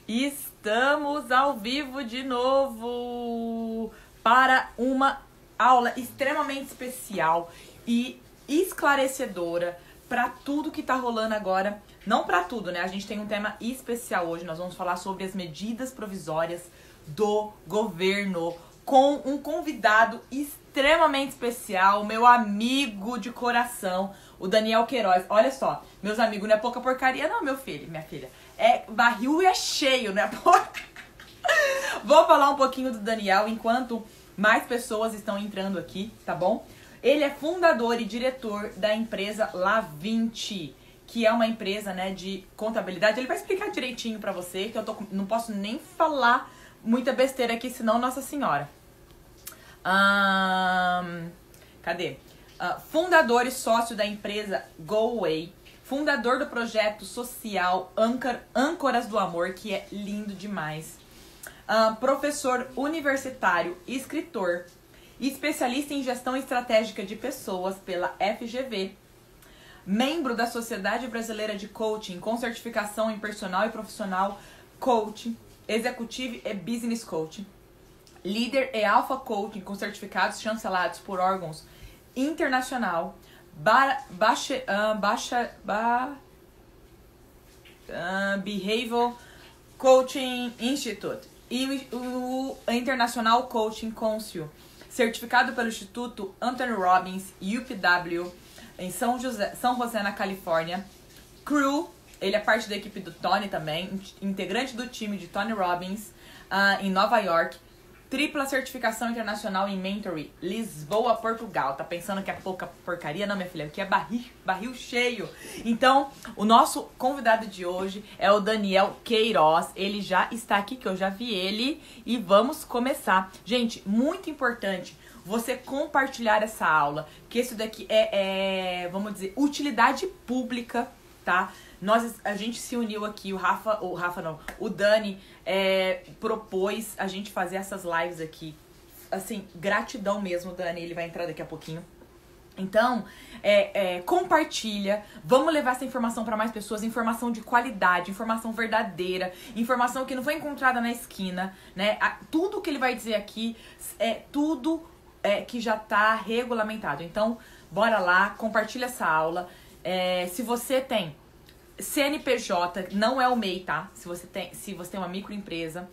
Estamos ao vivo de novo para uma aula extremamente especial e esclarecedora para tudo que tá rolando agora. Não para tudo, né? A gente tem um tema especial hoje. Nós vamos falar sobre as medidas provisórias do governo com um convidado extremamente especial, meu amigo de coração, o Daniel Queiroz. Olha só, meus amigos, não é pouca porcaria não, meu filho, minha filha. É barril e é cheio, né? Vou falar um pouquinho do Daniel enquanto mais pessoas estão entrando aqui, tá bom? Ele é fundador e diretor da empresa La20, que é uma empresa, né, de contabilidade. Ele vai explicar direitinho pra você, que eu não posso nem falar muita besteira aqui, senão Nossa Senhora. Cadê? Fundador e sócio da empresa GoWay. Fundador do projeto social Âncoras do Amor, que é lindo demais. Professor universitário, escritor, especialista em gestão estratégica de pessoas pela FGV. Membro da Sociedade Brasileira de Coaching, com certificação em personal e profissional coaching, executivo e business coaching. Líder e alpha coaching com certificados chancelados por órgãos internacional. Behavioral Coaching Institute e o International Coaching Council, certificado pelo Instituto Anthony Robbins UPW em São José, na Califórnia. Crew, ele é parte da equipe do Tony também, integrante do time de Tony Robbins em Nova York. Tripla certificação internacional em Mentoring, Lisboa, Portugal. Tá pensando que é pouca porcaria? Não, minha filha, aqui é barril cheio. Então, o nosso convidado de hoje é o Daniel Queiroz. Ele já está aqui, que eu já vi ele. E vamos começar. Gente, muito importante você compartilhar essa aula, que isso daqui vamos dizer, utilidade pública, tá? A gente se uniu aqui, o Dani propôs a gente fazer essas lives aqui. Assim, gratidão mesmo, Dani, ele vai entrar daqui a pouquinho. Então, compartilha, vamos levar essa informação para mais pessoas, informação de qualidade, informação verdadeira, informação que não foi encontrada na esquina, né? Tudo que ele vai dizer aqui é tudo que já tá regulamentado. Então, bora lá, compartilha essa aula. Se você tem CNPJ, não é o MEI, tá? Se você tem uma microempresa,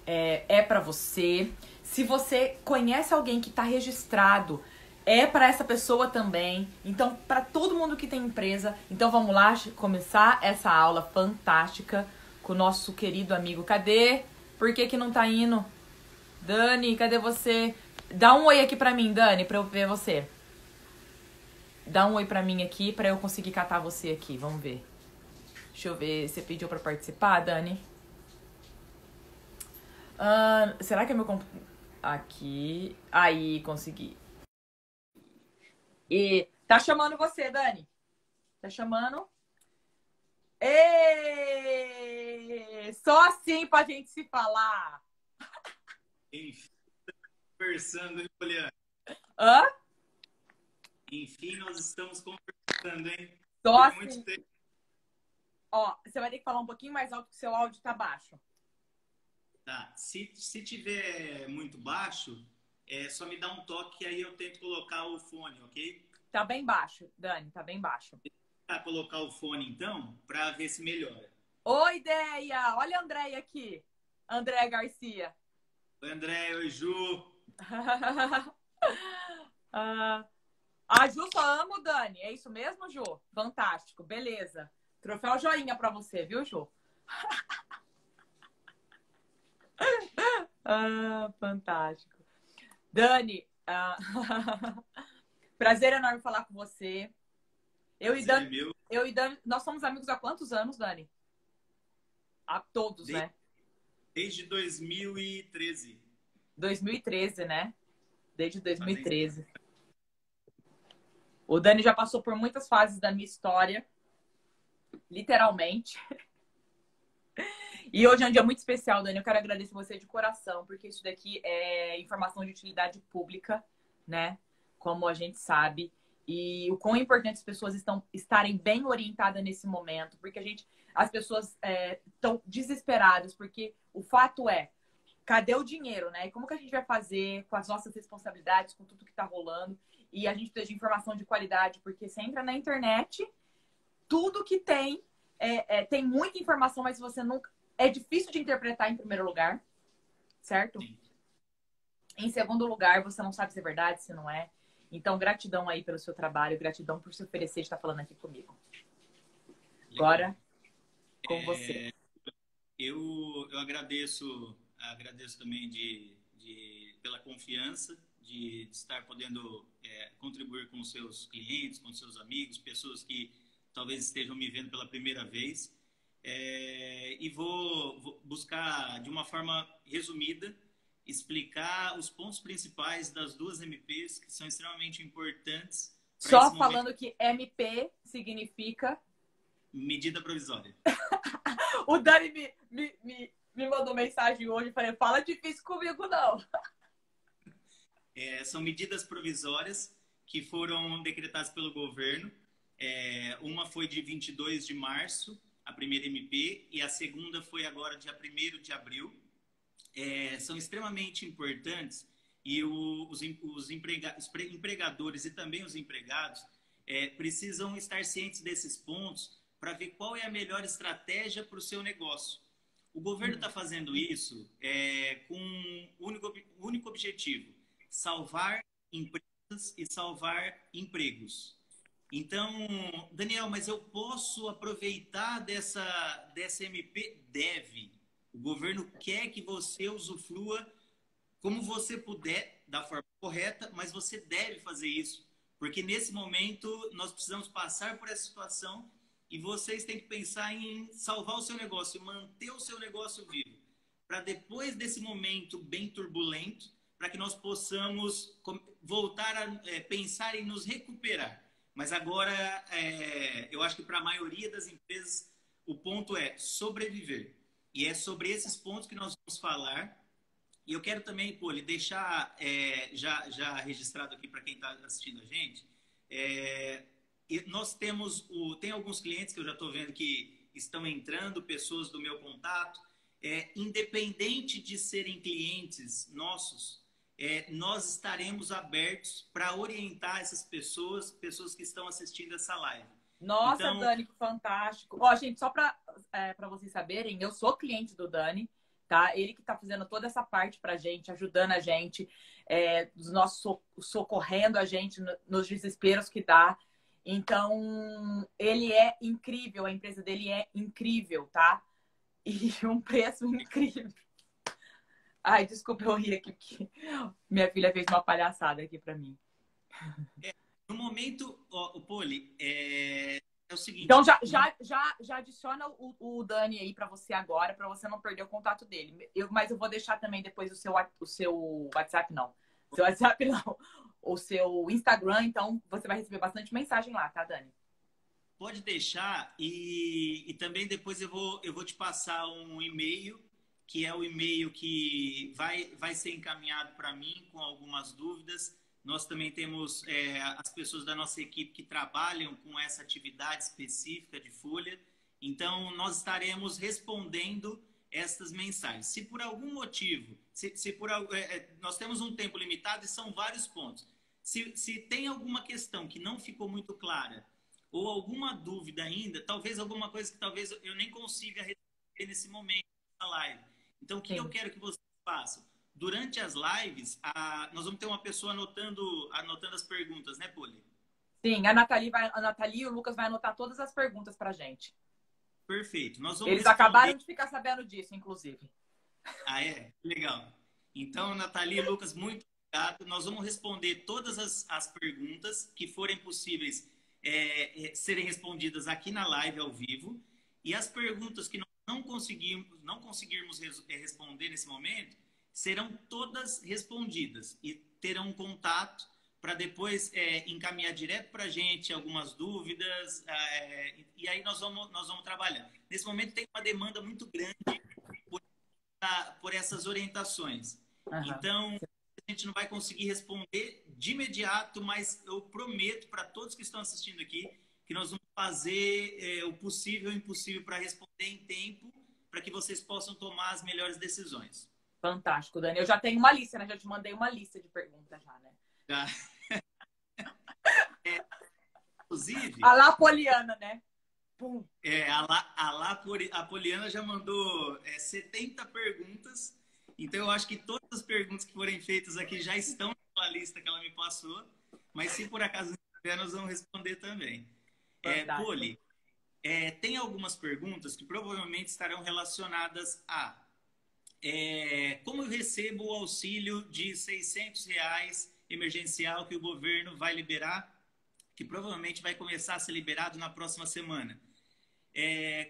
é pra você. Se você conhece alguém que tá registrado, é pra essa pessoa também. Então, pra todo mundo que tem empresa. Então, vamos lá começar essa aula fantástica com o nosso querido amigo. Cadê? Por que não tá indo? Dani, cadê você? Dá um oi aqui pra mim, Dani, pra eu ver você. Dá um oi pra mim aqui, pra eu conseguir catar você aqui. Vamos ver. Deixa eu ver, você pediu pra participar, Dani? Será que é meu computador? Aqui. Aí, consegui. E tá chamando você, Dani. Tá chamando? Só assim pra gente se falar. Enfim, conversando, hein, Poliana? Hã? Enfim, nós estamos conversando, hein? Só Por assim. muito tempo. Ó, você vai ter que falar um pouquinho mais alto, que seu áudio tá baixo. Tá. Se tiver muito baixo, só me dá um toque que aí eu tento colocar o fone, ok? Tá bem baixo, Dani, tá bem baixo. Tá, colocar o fone então, pra ver se melhora. Oi, Ideia! Olha a Andréia aqui. Andréia Garcia. Oi, André, oi, Ju. A Ju só ama o Dani. É isso mesmo, Ju? Fantástico, beleza. Troféu joinha pra você, viu, Ju? Fantástico. Dani, prazer enorme falar com você. Eu e Dani, nós somos amigos há quantos anos, Dani? A todos, né? Desde 2013. 2013, né? Desde 2013. O Dani já passou por muitas fases da minha história. Literalmente. E hoje é um dia muito especial, Dani. Eu quero agradecer você de coração, porque isso daqui é informação de utilidade pública, né? Como a gente sabe. E o quão importante as pessoas estarem bem orientadas nesse momento, porque as pessoas estão desesperadas, porque o fato é, cadê o dinheiro, né? E como que a gente vai fazer com as nossas responsabilidades, com tudo que está rolando? E a gente precisa de informação de qualidade, porque você entra na internet, tudo que tem muita informação, mas você nunca... É difícil de interpretar em primeiro lugar, certo? Sim. Em segundo lugar, você não sabe se é verdade, se não é. Então, gratidão aí pelo seu trabalho, gratidão por se oferecer de estar falando aqui comigo. Legal. Agora, com você. Eu agradeço também pela confiança de estar podendo contribuir com os seus clientes, com os seus amigos, pessoas que talvez estejam me vendo pela primeira vez. E vou buscar, de uma forma resumida, explicar os pontos principais das duas MPs que são extremamente importantes. Só falando que MP significa... Medida provisória. O Dani me mandou mensagem hoje e falei, fala difícil comigo, não. São medidas provisórias que foram decretadas pelo governo. Uma foi de 22 de março, a primeira MP, e a segunda foi agora dia 1º de abril. São extremamente importantes e os empregadores e também os empregados precisam estar cientes desses pontos para ver qual é a melhor estratégia para o seu negócio. O governo está fazendo isso com um único objetivo: salvar empresas e salvar empregos. Então, Daniel, mas eu posso aproveitar dessa MP? Deve. O governo quer que você usufrua como você puder, da forma correta, mas você deve fazer isso. Porque nesse momento nós precisamos passar por essa situação e vocês têm que pensar em salvar o seu negócio, manter o seu negócio vivo. Para depois desse momento bem turbulento, para que nós possamos voltar a pensar em nos recuperar. Mas agora, eu acho que para a maioria das empresas, o ponto é sobreviver. E é sobre esses pontos que nós vamos falar. E eu quero também, Poli, deixar já registrado aqui para quem está assistindo a gente. Nós tem alguns clientes que eu já estou vendo que estão entrando, pessoas do meu contato. Independente de serem clientes nossos, nós estaremos abertos para orientar essas pessoas que estão assistindo essa live. Nossa, então... Dani, que fantástico. Ó, gente, só para vocês saberem, eu sou cliente do Dani, tá? Ele que tá fazendo toda essa parte pra gente, ajudando a gente, socorrendo a gente nos desesperos que dá. Então, ele é incrível, a empresa dele é incrível, tá? E um preço incrível. Ai, desculpa eu rir aqui, porque minha filha fez uma palhaçada aqui pra mim. No momento, o Poli, é o seguinte... Então, já adiciona o Dani aí pra você agora, pra você não perder o contato dele. Mas eu vou deixar também depois o seu WhatsApp, não. Seu WhatsApp, não. O seu Instagram, então você vai receber bastante mensagem lá, tá, Dani? Pode deixar e também depois eu vou te passar um e-mail, que é o e-mail que vai ser encaminhado para mim com algumas dúvidas. Nós também temos as pessoas da nossa equipe que trabalham com essa atividade específica de folha. Então, nós estaremos respondendo estas mensagens. Se por algum motivo, nós temos um tempo limitado e são vários pontos. Se tem alguma questão que não ficou muito clara ou alguma dúvida ainda, talvez alguma coisa que talvez eu nem consiga responder nesse momento da live. Então, o que eu quero que vocês façam? Durante as lives, nós vamos ter uma pessoa anotando as perguntas, né, Poli? Sim, a Nathalie e o Lucas vai anotar todas as perguntas pra gente. Perfeito. Eles acabaram de ficar sabendo disso, inclusive. Ah, é? Legal. Então, Nathalie e Lucas, muito obrigado. Nós vamos responder todas as perguntas que forem possíveis serem respondidas aqui na live ao vivo. E as perguntas que nós não conseguirmos responder nesse momento, serão todas respondidas e terão um contato para depois encaminhar direto para a gente algumas dúvidas e aí nós vamos trabalhando. Nesse momento tem uma demanda muito grande por essas orientações. Uhum. Então, a gente não vai conseguir responder de imediato, mas eu prometo para todos que estão assistindo aqui que nós vamos fazer o possível e o impossível para responder em tempo, para que vocês possam tomar as melhores decisões. Fantástico, Dani. Eu já tenho uma lista, né? Já te mandei uma lista de perguntas já, né? Tá? Inclusive... A lá Poliana, né? Pum. A Poliana já mandou 70 perguntas, então eu acho que todas as perguntas que forem feitas aqui já estão na lista que ela me passou, mas se por acaso não tiver, nós vamos responder também. Poli, tem algumas perguntas que provavelmente estarão relacionadas a como eu recebo o auxílio de R$ 600 emergencial que o governo vai liberar, que provavelmente vai começar a ser liberado na próxima semana.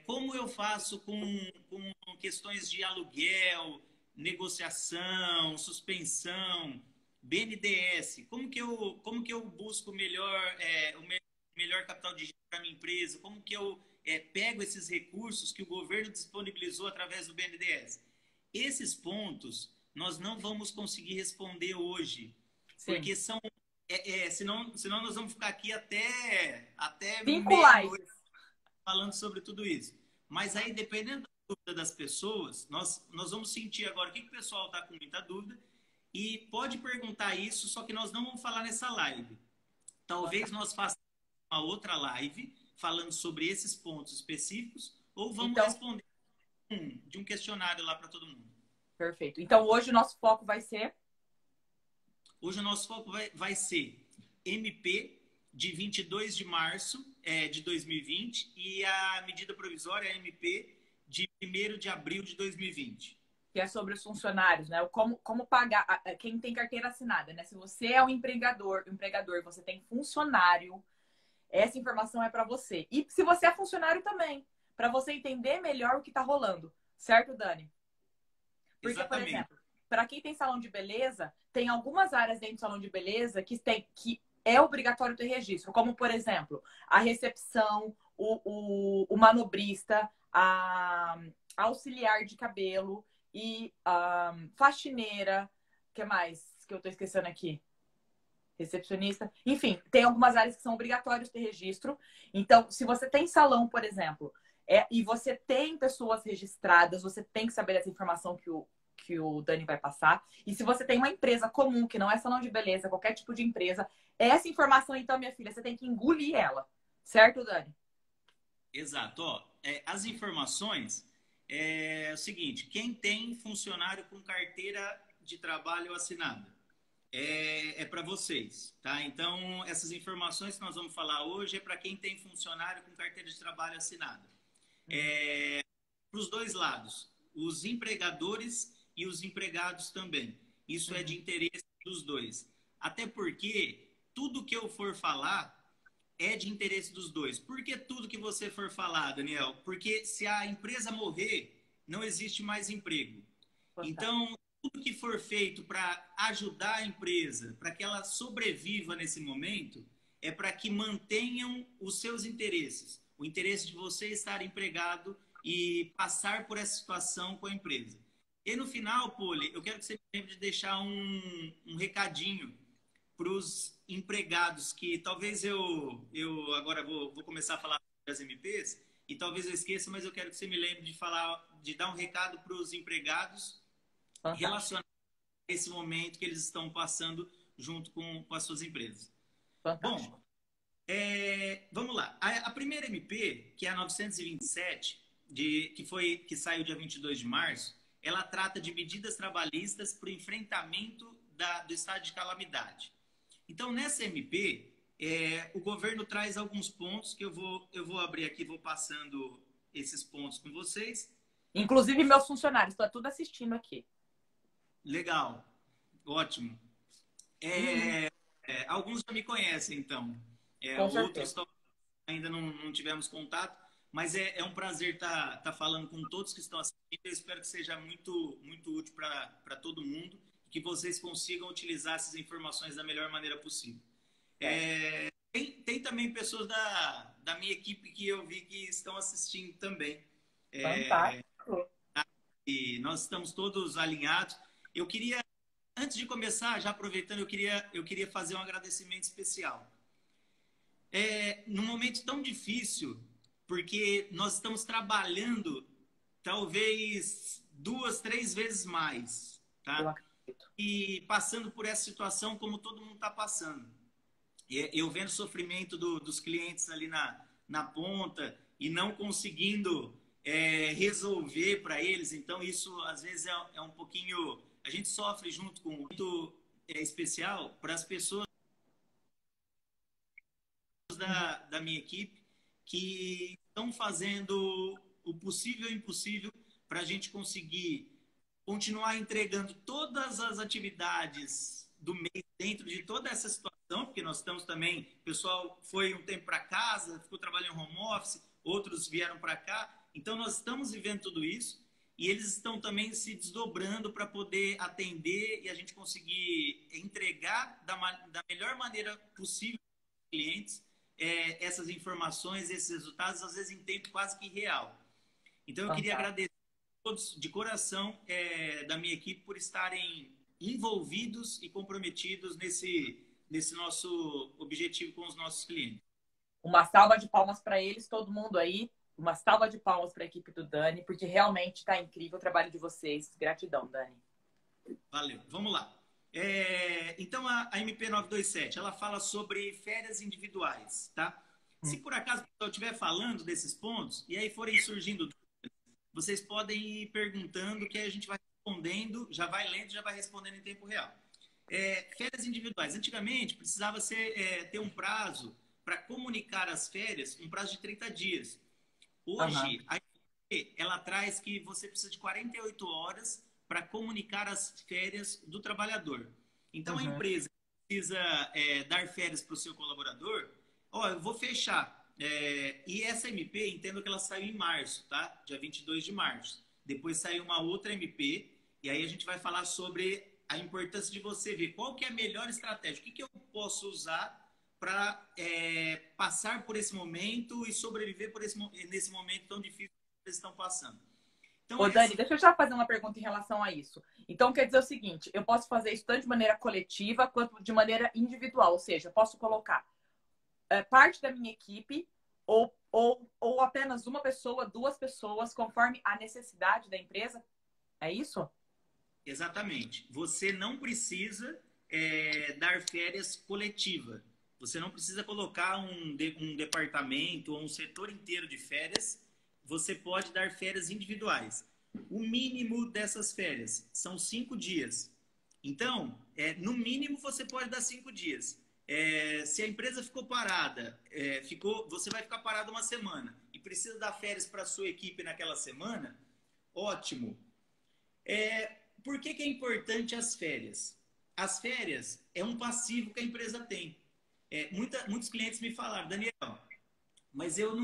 Como eu faço com questões de aluguel, negociação, suspensão, BNDES? Como que eu busco o melhor capital de giro para a minha empresa? Como que eu pego esses recursos que o governo disponibilizou através do BNDES? Esses pontos nós não vamos conseguir responder hoje, Sim. porque são... senão nós vamos ficar aqui até 5 meia-noite lives falando sobre tudo isso. Mas aí, dependendo da dúvida das pessoas, nós vamos sentir agora o que o pessoal está com muita dúvida e pode perguntar isso, só que nós não vamos falar nessa live. Talvez nós façamos uma outra live falando sobre esses pontos específicos ou vamos responder de um questionário lá para todo mundo. Perfeito. Então, hoje o nosso foco vai ser? Hoje o nosso foco vai ser MP de 22 de março de 2020 e a medida provisória MP de 1º de abril de 2020. Que é sobre os funcionários, né? Como pagar, quem tem carteira assinada, né? Se você é um empregador, você tem funcionário, essa informação é para você. E se você é funcionário também, para você entender melhor o que está rolando. Certo, Dani? Porque, Exatamente. por exemplo, para quem tem salão de beleza, tem algumas áreas dentro do salão de beleza que é obrigatório ter registro, como, por exemplo, a recepção, o manobrista, a auxiliar de cabelo e a faxineira, o que mais que eu tô esquecendo aqui? Recepcionista. Enfim, tem algumas áreas que são obrigatórios ter registro. Então, se você tem salão, por exemplo, e você tem pessoas registradas, você tem que saber essa informação que o Dani vai passar. E se você tem uma empresa comum, que não é salão de beleza, qualquer tipo de empresa, essa informação, então, minha filha, você tem que engolir ela. Certo, Dani? Exato. As informações é o seguinte: quem tem funcionário com carteira de trabalho assinada para vocês, tá? Então, essas informações que nós vamos falar hoje é para quem tem funcionário com carteira de trabalho assinada. Para os dois lados, os empregadores e os empregados também. Isso é de interesse dos dois. Até porque tudo que eu for falar é de interesse dos dois. Por que tudo que você for falar, Daniel? Porque se a empresa morrer, não existe mais emprego. Então, tudo que for feito para ajudar a empresa, para que ela sobreviva nesse momento, é para que mantenham os seus interesses. O interesse de você estar empregado e passar por essa situação com a empresa. E no final, Poli, eu quero que você me lembre de deixar um recadinho para os empregados, que talvez eu agora vou começar a falar das MPs, e talvez eu esqueça, mas eu quero que você me lembre de dar um recado para os empregados relacionado a esse momento que eles estão passando junto com as suas empresas. Fantástico. Bom, vamos lá. A primeira MP, que é a 927, que saiu dia 22 de março, ela trata de medidas trabalhistas para o enfrentamento do estado de calamidade. Então, nessa MP, o governo traz alguns pontos que eu vou abrir aqui, vou passando esses pontos com vocês. Inclusive meus funcionários, estou tudo assistindo aqui. Legal, ótimo. Alguns já me conhecem, então. Outros ainda não tivemos contato, mas é um prazer estar falando com todos que estão assistindo. Eu espero que seja muito, muito útil para todo mundo, que vocês consigam utilizar essas informações da melhor maneira possível. Tem também pessoas da minha equipe que eu vi que estão assistindo também. Fantástico. E nós estamos todos alinhados. Eu queria Antes de começar, já aproveitando, eu queria fazer um agradecimento especial. Num momento tão difícil, porque nós estamos trabalhando talvez 2, 3 vezes mais, Eu tá? acredito. E passando por essa situação como todo mundo está passando. Eu vendo o sofrimento dos clientes ali na ponta e não conseguindo resolver para eles. Então, isso às vezes é um pouquinho. A gente sofre junto com muito especial para as pessoas Uhum. da minha equipe que estão fazendo o possível e o impossível para a gente conseguir continuar entregando todas as atividades do mês dentro de toda essa situação, porque nós estamos também, o pessoal foi um tempo para casa, ficou trabalhando em home office, outros vieram para cá, então nós estamos vivendo tudo isso e eles estão também se desdobrando para poder atender e a gente conseguir entregar da melhor maneira possível aos clientes essas informações, esses resultados, às vezes em tempo quase que real. Então eu queria Fantástico. agradecer todos de coração da minha equipe por estarem envolvidos e comprometidos nesse nosso objetivo com os nossos clientes. Uma salva de palmas para eles, todo mundo aí. Uma salva de palmas para a equipe do Dani, porque realmente está incrível o trabalho de vocês. Gratidão, Dani. Valeu. Vamos lá. Então, a MP 927, ela fala sobre férias individuais, tá? Se por acaso o pessoal estiver falando desses pontos e aí forem surgindo, vocês podem ir perguntando que aí a gente vai respondendo, já vai lendo, já vai respondendo em tempo real. Férias individuais. Antigamente, precisava ter um prazo para comunicar as férias, um prazo de 30 dias. Aham. Hoje, a MP, ela traz que você precisa de 48 horas para comunicar as férias do trabalhador. Então, a Uhum. empresa precisa dar férias para o seu colaborador. Ó, eu vou fechar. E essa MP, entendo que ela saiu em março, tá? Dia 22 de março. Depois saiu uma outra MP, e aí a gente vai falar sobre a importância de você ver qual que é a melhor estratégia. O que, que eu posso usar para passar por esse momento e sobreviver nesse momento tão difícil que eles estão passando. Então, Ô, Dani, deixa eu já fazer uma pergunta em relação a isso. Então, quer dizer o seguinte, eu posso fazer isso tanto de maneira coletiva quanto de maneira individual, ou seja, eu posso colocar parte da minha equipe ou apenas uma pessoa, duas pessoas, conforme a necessidade da empresa? É isso? exatamente. Você não precisa dar férias coletiva. Você não precisa colocar um departamento ou um setor inteiro de férias. Você pode dar férias individuais. O mínimo dessas férias são 5 dias. Então, no mínimo você pode dar 5 dias. Se a empresa ficou parada, você vai ficar parado uma semana e precisa dar férias para a sua equipe naquela semana, ótimo. Por que é importante as férias? As férias é um passivo que a empresa tem. Muitos clientes me falaram, Daniel, mas eu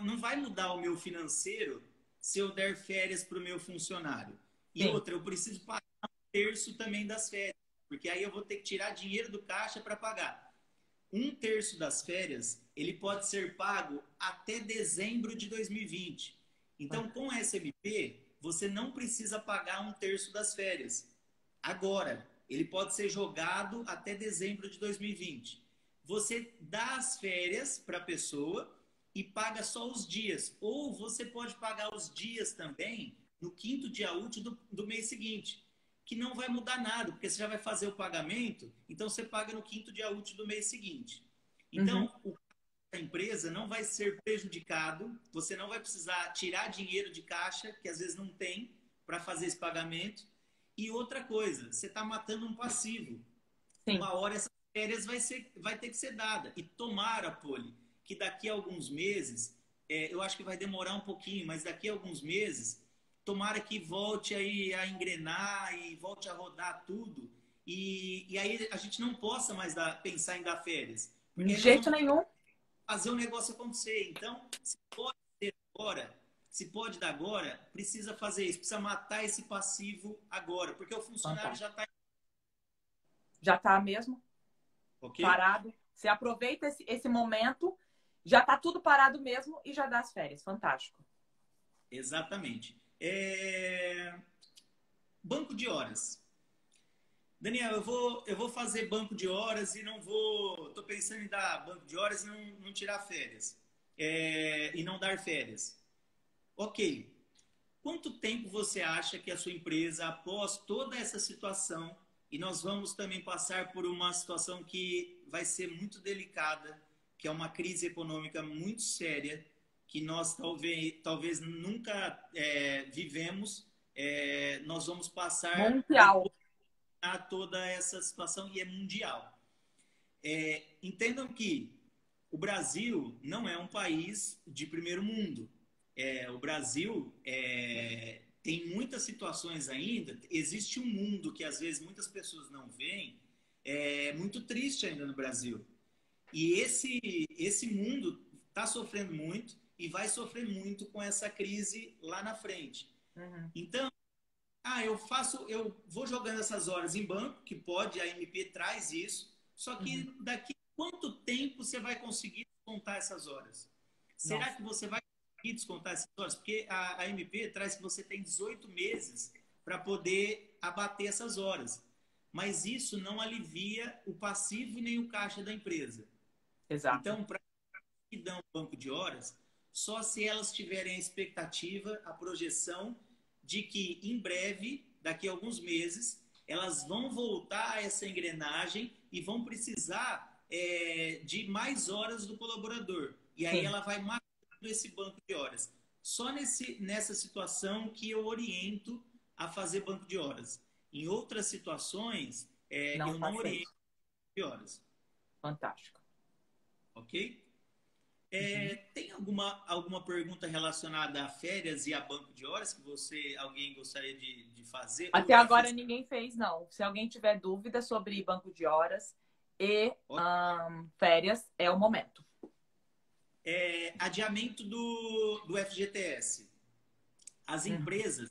não vai mudar o meu financeiro se eu der férias para o meu funcionário. E Sim. outra, eu preciso pagar um terço também das férias, porque aí eu vou ter que tirar dinheiro do caixa para pagar. Um terço das férias, ele pode ser pago até dezembro de 2020. Então, com a SMP, você não precisa pagar um terço das férias. Agora, ele pode ser jogado até dezembro de 2020. Você dá as férias para a pessoa e paga só os dias. Ou você pode pagar os dias também no quinto dia útil do mês seguinte, que não vai mudar nada, porque você já vai fazer o pagamento, então você paga no quinto dia útil do mês seguinte. Uhum. Então, a empresa não vai ser prejudicado, você não vai precisar tirar dinheiro de caixa, que às vezes não tem, para fazer esse pagamento. E outra coisa, você está matando um passivo. Sim. Uma hora essas férias vai ter que ser dada. E tomara, Poli, que daqui a alguns meses, eu acho que vai demorar um pouquinho, mas daqui a alguns meses, tomara que volte aí a engrenar e volte a rodar tudo. E aí a gente não possa mais pensar em dar férias. Porque De aí nós jeito vamos nenhum. fazer o negócio acontecer. Então, se pode ser agora, se pode dar agora, precisa fazer isso, precisa matar esse passivo agora, porque o funcionário Fantástico. já está, Já tá mesmo ok? parado. Você aproveita esse momento, já tá tudo parado mesmo e já dá as férias. Fantástico. Exatamente. Banco de horas. Daniel, eu vou fazer banco de horas e não vou. Estou pensando em dar banco de horas e não tirar férias. E não dar férias. Ok. Quanto tempo você acha que a sua empresa, após toda essa situação, e nós vamos também passar por uma situação que vai ser muito delicada, que é uma crise econômica muito séria, que nós talvez nunca vivemos, nós vamos passar Mundial. depois a toda essa situação e é mundial. Entendam que o Brasil não é um país de primeiro mundo. O Brasil tem muitas situações ainda. Existe um mundo que às vezes muitas pessoas não veem, muito triste ainda no Brasil. E esse mundo está sofrendo muito e vai sofrer muito com essa crise lá na frente. Uhum. Então, eu vou jogando essas horas em banco, que pode, a MP traz isso, só que Uhum. daqui quanto tempo você vai conseguir descontar essas horas? Será Nossa. que você vai conseguir descontar essas horas? Porque a MP traz que você tem 18 meses para poder abater essas horas. Mas isso não alivia o passivo e nem o caixa da empresa. Exato. Então, para que dão um banco de horas, só se elas tiverem a expectativa, a projeção de que em breve, daqui a alguns meses, elas vão voltar a essa engrenagem e vão precisar de mais horas do colaborador. E aí Sim. ela vai matando esse banco de horas. Só nessa situação que eu oriento a fazer banco de horas. Em outras situações, Não eu não faça oriento isso. de horas. Fantástico. Ok? Uhum. Tem alguma pergunta relacionada a férias e a banco de horas que alguém gostaria de fazer ou Até já agora fez? ninguém fez, não. Se alguém tiver dúvida sobre banco de horas e Ó, férias, é o momento. adiamento do FGTS. As Uhum. empresas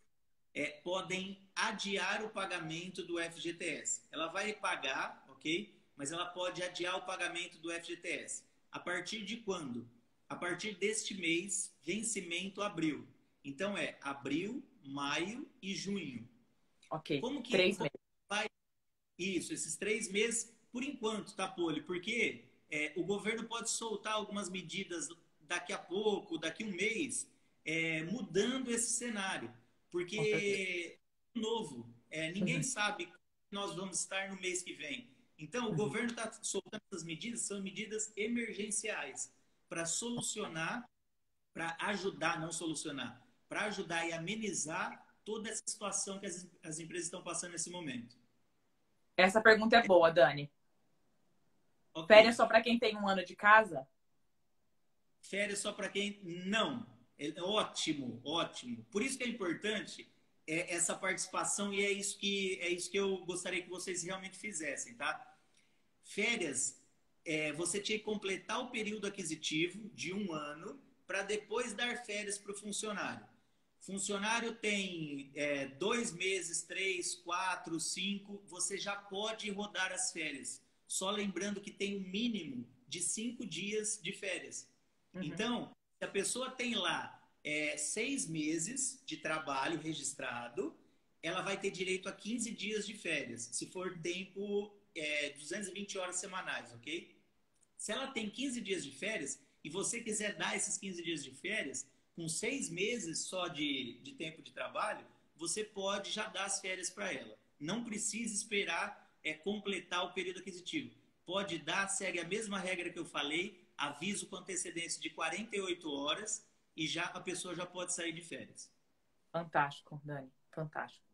podem adiar o pagamento do FGTS. Ela vai pagar, ok? Mas ela pode adiar o pagamento do FGTS. A partir de quando? A partir deste mês, vencimento abril. Então é abril, maio e junho. Ok. Como que 3 meses. vai isso, esses 3 meses, por enquanto, tá, Poli? Porque o governo pode soltar algumas medidas daqui a pouco, daqui a um mês, mudando esse cenário. Com certeza. Porque, de novo, ninguém Uhum. sabe como nós vamos estar no mês que vem. Então, o Uhum. governo está soltando essas medidas, são medidas emergenciais para solucionar, para ajudar, não solucionar, para ajudar e amenizar toda essa situação que as empresas estão passando nesse momento. Essa pergunta é boa, Dani. Ok. Férias só para quem tem um ano de casa? Férias só para quem não. Ótimo, ótimo. Por isso que é importante essa participação e é isso que eu gostaria que vocês realmente fizessem, tá? Férias, você tinha que completar o período aquisitivo de um ano para depois dar férias para o funcionário. Funcionário tem 2 meses, 3, 4, 5, você já pode rodar as férias. Só lembrando que tem um mínimo de 5 dias de férias. Uhum. Então, se a pessoa tem lá 6 meses de trabalho registrado, ela vai ter direito a 15 dias de férias, se for tempo 220 horas semanais, ok? Se ela tem 15 dias de férias e você quiser dar esses 15 dias de férias, com 6 meses só de tempo de trabalho, você pode já dar as férias para ela. Não precisa esperar completar o período aquisitivo. Pode dar, segue a mesma regra que eu falei, aviso com antecedência de 48 horas e já a pessoa já pode sair de férias. Fantástico, Dani. Fantástico.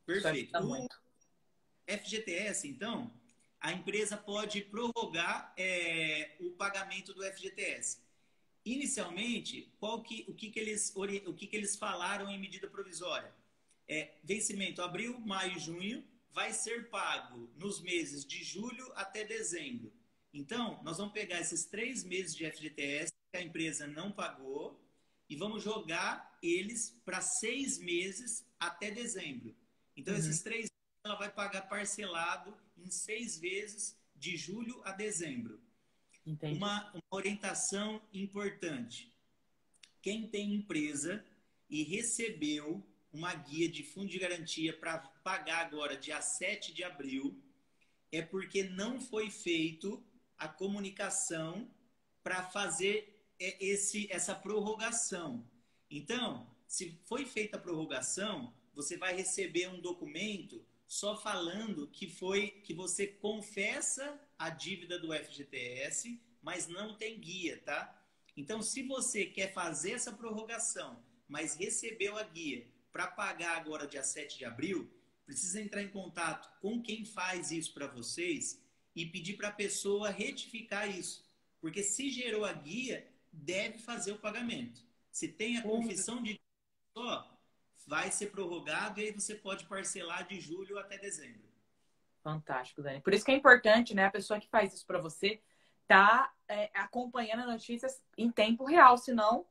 Isso Perfeito. ajuda O muito. FGTS, então, a empresa pode prorrogar o pagamento do FGTS. Inicialmente, o que eles falaram em medida provisória? Vencimento abril, maio e junho, vai ser pago nos meses de julho até dezembro. Então, nós vamos pegar esses 3 meses de FGTS que a empresa não pagou e vamos jogar eles para 6 meses até dezembro. Então, Uhum. esses 3 meses ela vai pagar parcelado em 6 vezes de julho a dezembro. Entendi. Uma orientação importante. Quem tem empresa e recebeu uma guia de fundo de garantia para pagar agora, dia 7 de abril, é porque não foi feito a comunicação para fazer essa prorrogação. Então, se foi feita a prorrogação, você vai receber um documento só falando que você confessa a dívida do FGTS, mas não tem guia, tá? Então, se você quer fazer essa prorrogação, mas recebeu a guia para pagar agora dia 7 de abril, precisa entrar em contato com quem faz isso para vocês e pedir para a pessoa retificar isso. Porque se gerou a guia, deve fazer o pagamento. Se tem a confissão de só, vai ser prorrogado e aí você pode parcelar de julho até dezembro. Fantástico, Dani. Por isso que é importante, né? A pessoa que faz isso para você tá acompanhando as notícias em tempo real, senão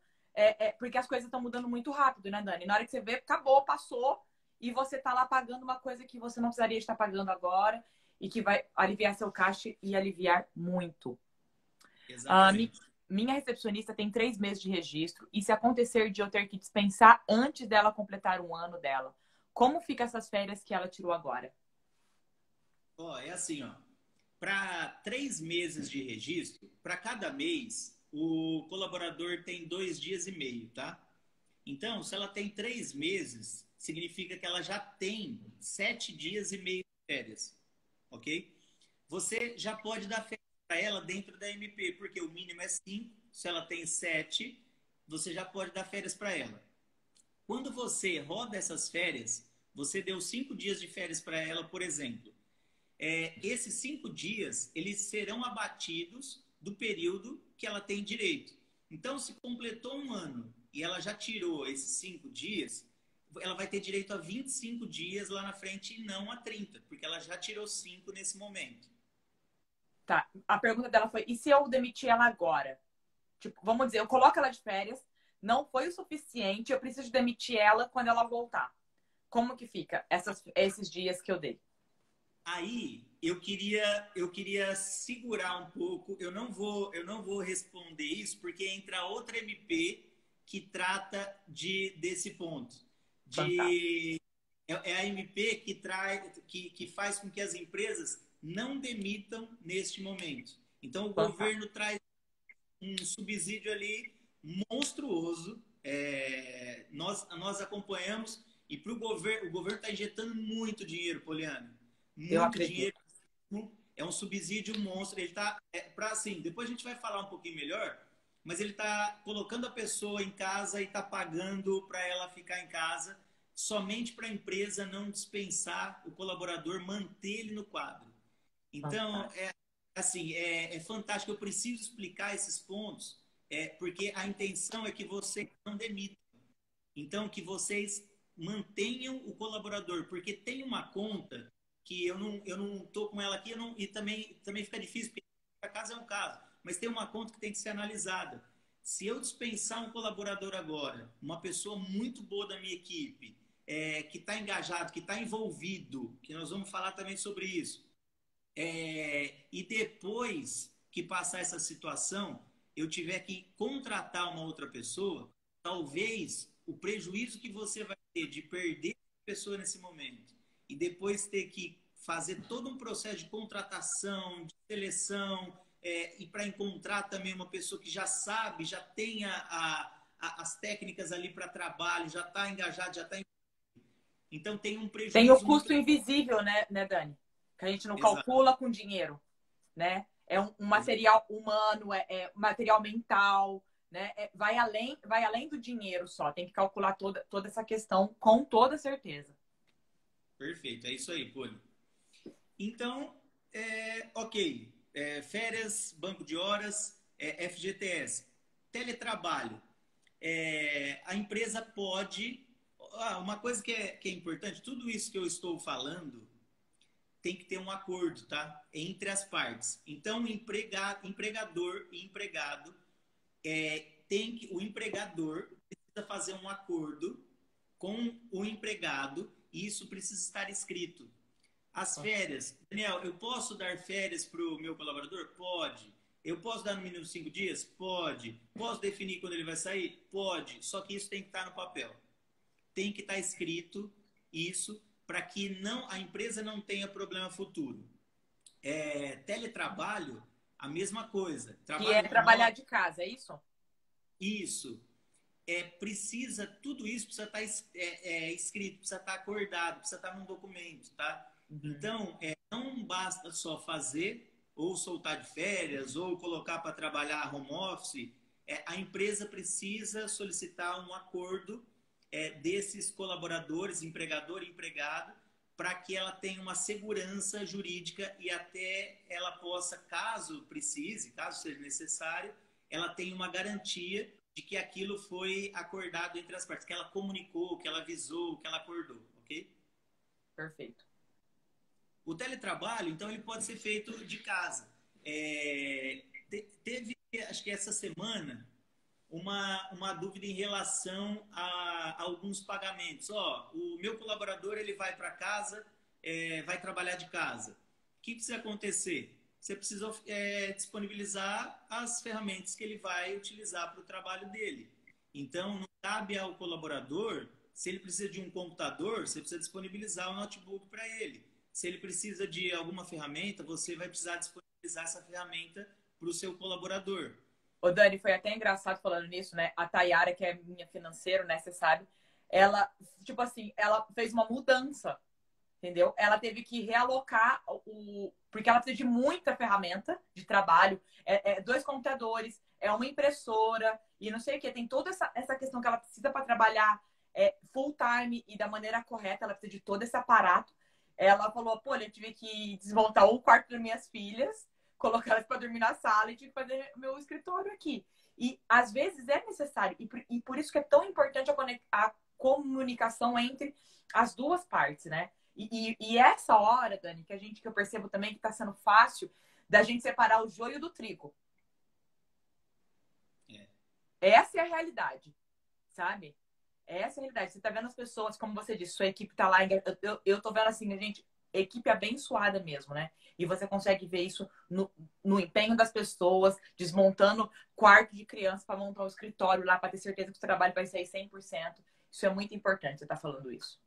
porque as coisas estão mudando muito rápido, né, Dani? Na hora que você vê, acabou, passou, e você tá lá pagando uma coisa que você não precisaria estar pagando agora e que vai aliviar seu caixa e aliviar muito. Exatamente. Minha recepcionista tem 3 meses de registro e se acontecer de eu ter que dispensar antes dela completar um ano dela, como fica essas férias que ela tirou agora? É assim, para 3 meses de registro, para cada mês, o colaborador tem 2 dias e meio, tá? Então, se ela tem 3 meses, significa que ela já tem 7 dias e meio de férias, ok? Você já pode dar férias para ela dentro da MP, porque o mínimo é 5, se ela tem 7, você já pode dar férias para ela. Quando você roda essas férias, você deu 5 dias de férias para ela, por exemplo. Esses 5 dias, eles serão abatidos do período que ela tem direito. Então, se completou um ano e ela já tirou esses 5 dias, ela vai ter direito a 25 dias lá na frente e não a 30, porque ela já tirou 5 nesse momento. Tá. A pergunta dela foi: e se eu demitir ela agora? Tipo, vamos dizer, eu coloco ela de férias, não foi o suficiente, eu preciso demitir ela quando ela voltar. Como que fica esses dias que eu dei? Aí eu queria segurar um pouco. Eu não vou responder isso porque entra outra MP que trata desse ponto. Fantástico. É a MP que faz com que as empresas não demitam neste momento. Então o Fantástico. governo traz um subsídio ali monstruoso. Nós acompanhamos e para o governo está injetando muito dinheiro, Poliana, Eu muito dinheiro. acredito. É um subsídio monstro. Ele está para assim. Depois a gente vai falar um pouquinho melhor, mas ele está colocando a pessoa em casa e está pagando para ela ficar em casa, somente para a empresa não dispensar o colaborador, manter ele no quadro. Então, Fantástico. assim, é fantástico. Eu preciso explicar esses pontos, porque a intenção é que vocês não demitam. Então, que vocês mantenham o colaborador, porque tem uma conta que eu não tô com ela aqui, e também fica difícil, porque cada caso é um caso, mas tem uma conta que tem que ser analisada. Se eu dispensar um colaborador agora, uma pessoa muito boa da minha equipe, que está engajado, que está envolvido, que nós vamos falar também sobre isso, e depois que passar essa situação, eu tiver que contratar uma outra pessoa, talvez o prejuízo que você vai ter de perder a pessoa nesse momento e depois ter que fazer todo um processo de contratação, de seleção, e para encontrar também uma pessoa que já sabe, já tem as técnicas ali para trabalho, já está engajado, já está. Então tem um Tem o prejuízo muito. custo invisível, né, Dani? Que a gente não Exato. calcula com dinheiro, né? É um material humano, material mental, né? Vai além do dinheiro só. Tem que calcular toda essa questão com toda certeza. Perfeito, é isso aí, Poli. Então, ok. Férias, banco de horas, FGTS. Teletrabalho. A empresa pode. Uma coisa que é importante, tudo isso que eu estou falando tem que ter um acordo, tá? Entre as partes. Então, empregador e empregado, o empregador precisa fazer um acordo com o empregado e isso precisa estar escrito. As férias, Daniel, eu posso dar férias para o meu colaborador? Pode. Eu posso dar no mínimo 5 dias? Pode. Posso definir quando ele vai sair? Pode. Só que isso tem que estar no papel. tem que estar escrito isso para que a empresa não tenha problema futuro. Teletrabalho, a mesma coisa. Que é Trabalho trabalhar remoto, de casa, é isso? isso. Tudo isso precisa estar escrito, precisa estar acordado, precisa estar num documento, tá? Uhum. Então, não basta só fazer, ou soltar de férias, ou colocar para trabalhar home office. A empresa precisa solicitar um acordo desses colaboradores, empregador e empregado, para que ela tenha uma segurança jurídica e até ela possa, caso precise, caso seja necessário, ela tenha uma garantia de que aquilo foi acordado entre as partes, que ela comunicou, que ela avisou, que ela acordou, ok? Perfeito. O teletrabalho, então, ele pode ser feito de casa. Teve, acho que essa semana, uma dúvida em relação a alguns pagamentos. O meu colaborador ele vai para casa, vai trabalhar de casa. O que precisa acontecer? Você precisa disponibilizar as ferramentas que ele vai utilizar para o trabalho dele. Então, não cabe ao colaborador, se ele precisa de um computador, você precisa disponibilizar o notebook para ele. Se ele precisa de alguma ferramenta, você vai precisar disponibilizar essa ferramenta para o seu colaborador. Ô, Dani, foi até engraçado falando nisso, né? A Tayara, que é minha financeira, né? Você sabe, ela, tipo assim, ela fez uma mudança, entendeu? Ela teve que realocar porque ela precisa de muita ferramenta de trabalho, 2 computadores, uma impressora e não sei o que. Tem toda essa questão que ela precisa para trabalhar full time e da maneira correta, ela precisa de todo esse aparato. Ela falou, pô, eu tive que desmontar o quarto das minhas filhas, colocar elas para dormir na sala e tive que fazer meu escritório aqui. E às vezes é necessário, e por isso que é tão importante a comunicação entre as duas partes, né? E essa hora, Dani, que eu percebo também que está sendo fácil da gente separar o joio do trigo. Essa é a realidade, sabe? Essa é a realidade. Você tá vendo as pessoas, como você disse, sua equipe tá lá. Eu tô vendo assim, gente, equipe abençoada mesmo, né? E você consegue ver isso no empenho das pessoas, desmontando quarto de criança para montar o escritório lá, para ter certeza que o trabalho vai sair 100%. Isso é muito importante, você tá falando isso.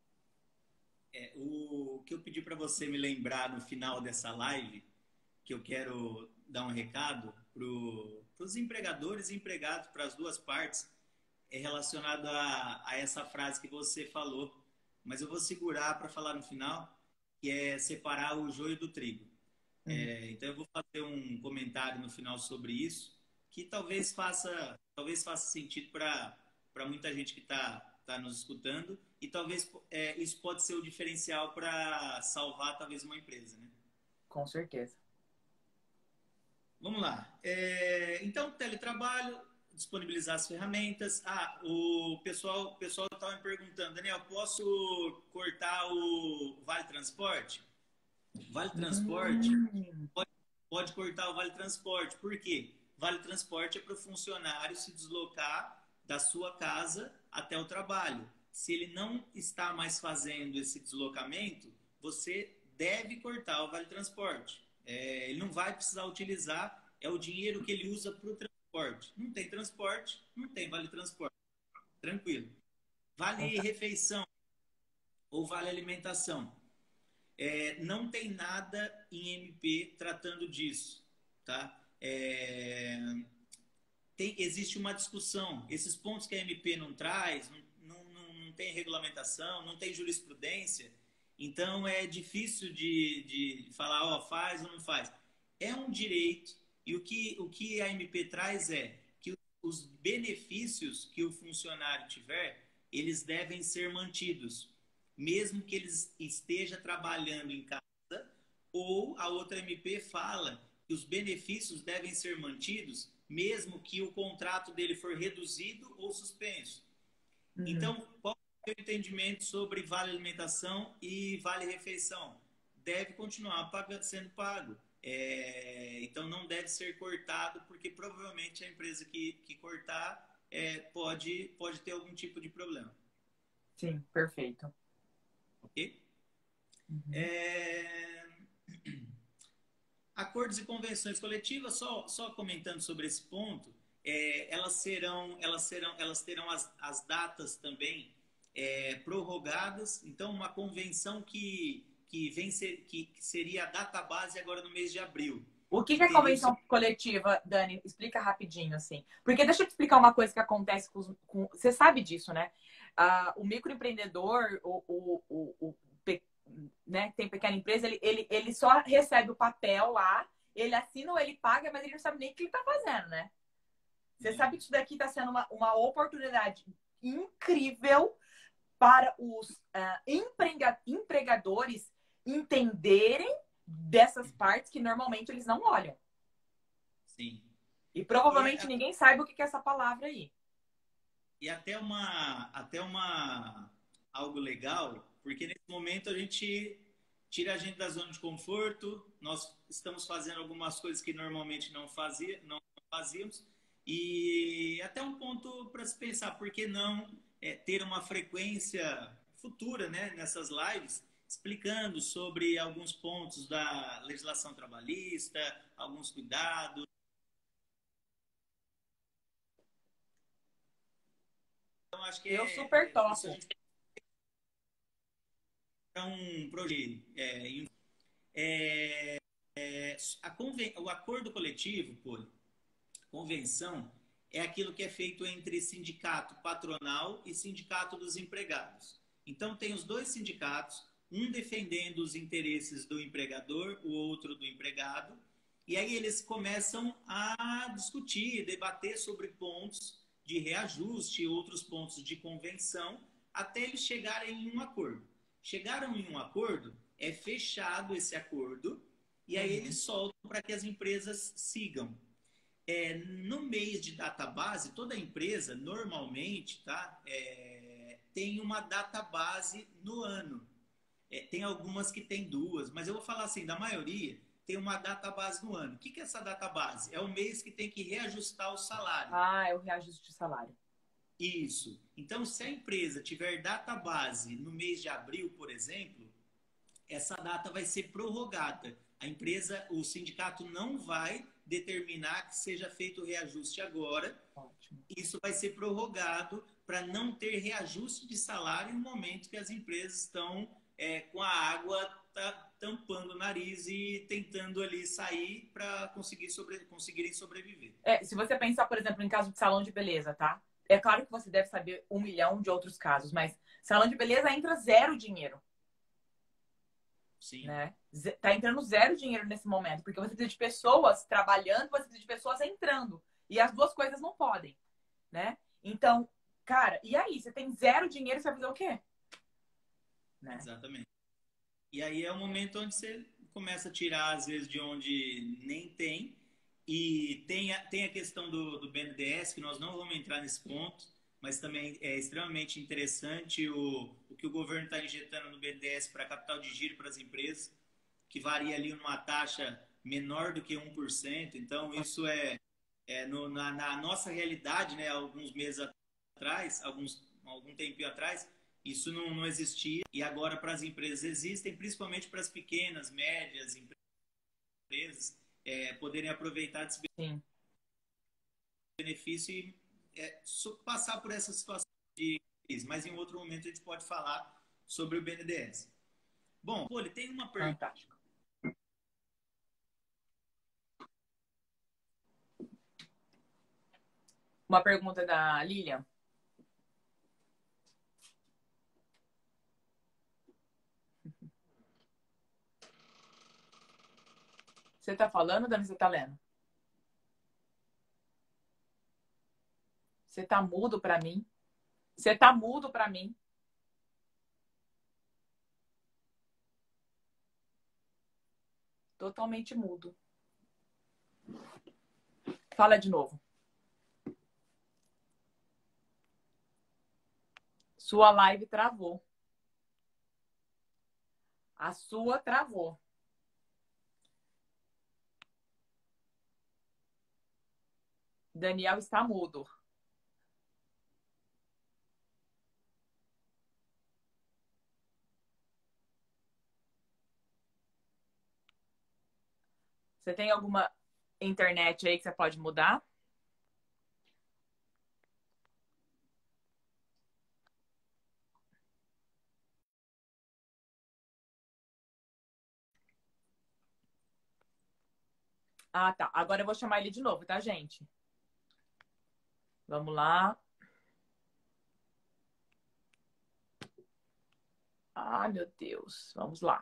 O que eu pedi para você me lembrar no final dessa live, que eu quero dar um recado para os empregadores e empregados, para as duas partes, é relacionado a essa frase que você falou. Mas eu vou segurar para falar no final, que é separar o joio do trigo. Então eu vou fazer um comentário no final sobre isso, que talvez faça sentido para muita gente que está nos escutando, e talvez isso pode ser o diferencial para salvar talvez uma empresa, né? Com certeza. Vamos lá. Então, teletrabalho, disponibilizar as ferramentas. O pessoal estava me perguntando, Daniel, posso cortar o Vale Transporte? Vale Transporte, pode cortar o Vale Transporte. Por quê? Vale Transporte é para o funcionário se deslocar da sua casa até o trabalho. Se ele não está mais fazendo esse deslocamento, você deve cortar o Vale Transporte. Ele não vai precisar utilizar, é o dinheiro que ele usa para o transporte. Não tem transporte, não tem Vale Transporte. Tranquilo. Vale refeição ou vale alimentação. Não tem nada em MP tratando disso, tá? Existe uma discussão. Esses pontos que a MP não traz, não tem regulamentação, não tem jurisprudência, então é difícil de falar, faz ou não faz. É um direito, e o que a MP traz é que os benefícios que o funcionário tiver, eles devem ser mantidos, mesmo que ele esteja trabalhando em casa, ou a outra MP fala que os benefícios devem ser mantidos, mesmo que o contrato dele for reduzido ou suspenso. Então, qual é o seu entendimento sobre vale alimentação e vale refeição? Deve continuar sendo pago. Então, não deve ser cortado, porque provavelmente a empresa que cortar pode ter algum tipo de problema. Sim, perfeito. Ok? Acordos e convenções coletivas, só comentando sobre esse ponto, elas terão as datas também prorrogadas. Então, uma convenção que seria a data base agora no mês de abril. O que Que é teria convenção coletiva, Dani? Explica rapidinho, assim. Porque deixa eu te explicar uma coisa que acontece Você sabe disso, né? O microempreendedor, né, que tem pequena empresa, ele só recebe o papel lá, ele assina ou ele paga, mas ele não sabe nem o que ele está fazendo, né? Você sabe que isso daqui está sendo uma oportunidade incrível para os empregadores entenderem dessas partes que normalmente eles não olham. Sim. E provavelmente ninguém saiba o que é essa palavra aí. E algo legal, porque nesse momento a gente tira a gente da zona de conforto, nós estamos fazendo algumas coisas que normalmente não fazíamos, e até um ponto para se pensar, por que não ter uma frequência futura, né, nessas lives, explicando sobre alguns pontos da legislação trabalhista, alguns cuidados. Então, acho que Eu super topo. isso a gente um projeto. O acordo coletivo, pô, convenção, é aquilo que é feito entre sindicato patronal e sindicato dos empregados. Então, tem os dois sindicatos, um defendendo os interesses do empregador, o outro do empregado, e aí eles começam a discutir, debater sobre pontos de reajuste, outros pontos de convenção, até eles chegarem em um acordo. Chegaram em um acordo, é fechado esse acordo, e aí eles soltam para que as empresas sigam. No mês de database, toda empresa, normalmente, tá, tem uma database no ano. Tem algumas que tem duas, mas eu vou falar assim, da maioria, tem uma database no ano. O que é essa database? É o mês que tem que reajustar o salário. É o reajuste de salário. Isso. Então, se a empresa tiver database no mês de abril, por exemplo, essa data vai ser prorrogada. A empresa, o sindicato não vai determinar que seja feito o reajuste agora. Ótimo. Isso vai ser prorrogado para não ter reajuste de salário no momento que as empresas estão com a água tampando o nariz e tentando ali sair para conseguirem sobreviver. Se você pensar, por exemplo, em caso de salão de beleza, tá? É claro que você deve saber 1 milhão de outros casos, mas salão de beleza entra zero dinheiro. Sim. Né? Tá entrando zero dinheiro nesse momento, porque você precisa de pessoas trabalhando, você precisa de pessoas entrando. E as duas coisas não podem, né? Então, cara, e aí? Você tem zero dinheiro, você vai fazer o quê? Né? Exatamente. E aí é o momento onde você começa a tirar, às vezes, de onde nem tem. E tem a questão do BNDES, que nós não vamos entrar nesse ponto, mas também é extremamente interessante o que o governo está injetando no BNDES para capital de giro para as empresas, que varia ali numa taxa menor do que 1%. Então, isso na nossa realidade, né, alguns meses atrás, algum tempinho atrás, isso não existia. E agora para as empresas existem, principalmente para as pequenas, médias empresas, poderem aproveitar desse benefício e passar por essa situação de crise. Mas em outro momento a gente pode falar sobre o BNDES. Bom, Poli, tem uma pergunta. Fantástico. Uma pergunta da Lilian. Você tá falando, Dani? Você tá lendo? Você tá mudo pra mim? Você tá mudo pra mim? Totalmente mudo. Fala de novo. Sua live travou. A sua travou. Daniel está mudo. Você tem alguma internet aí que você pode mudar? Ah, tá. Agora eu vou chamar ele de novo, tá, gente? Vamos lá. Ah, meu Deus. Vamos lá.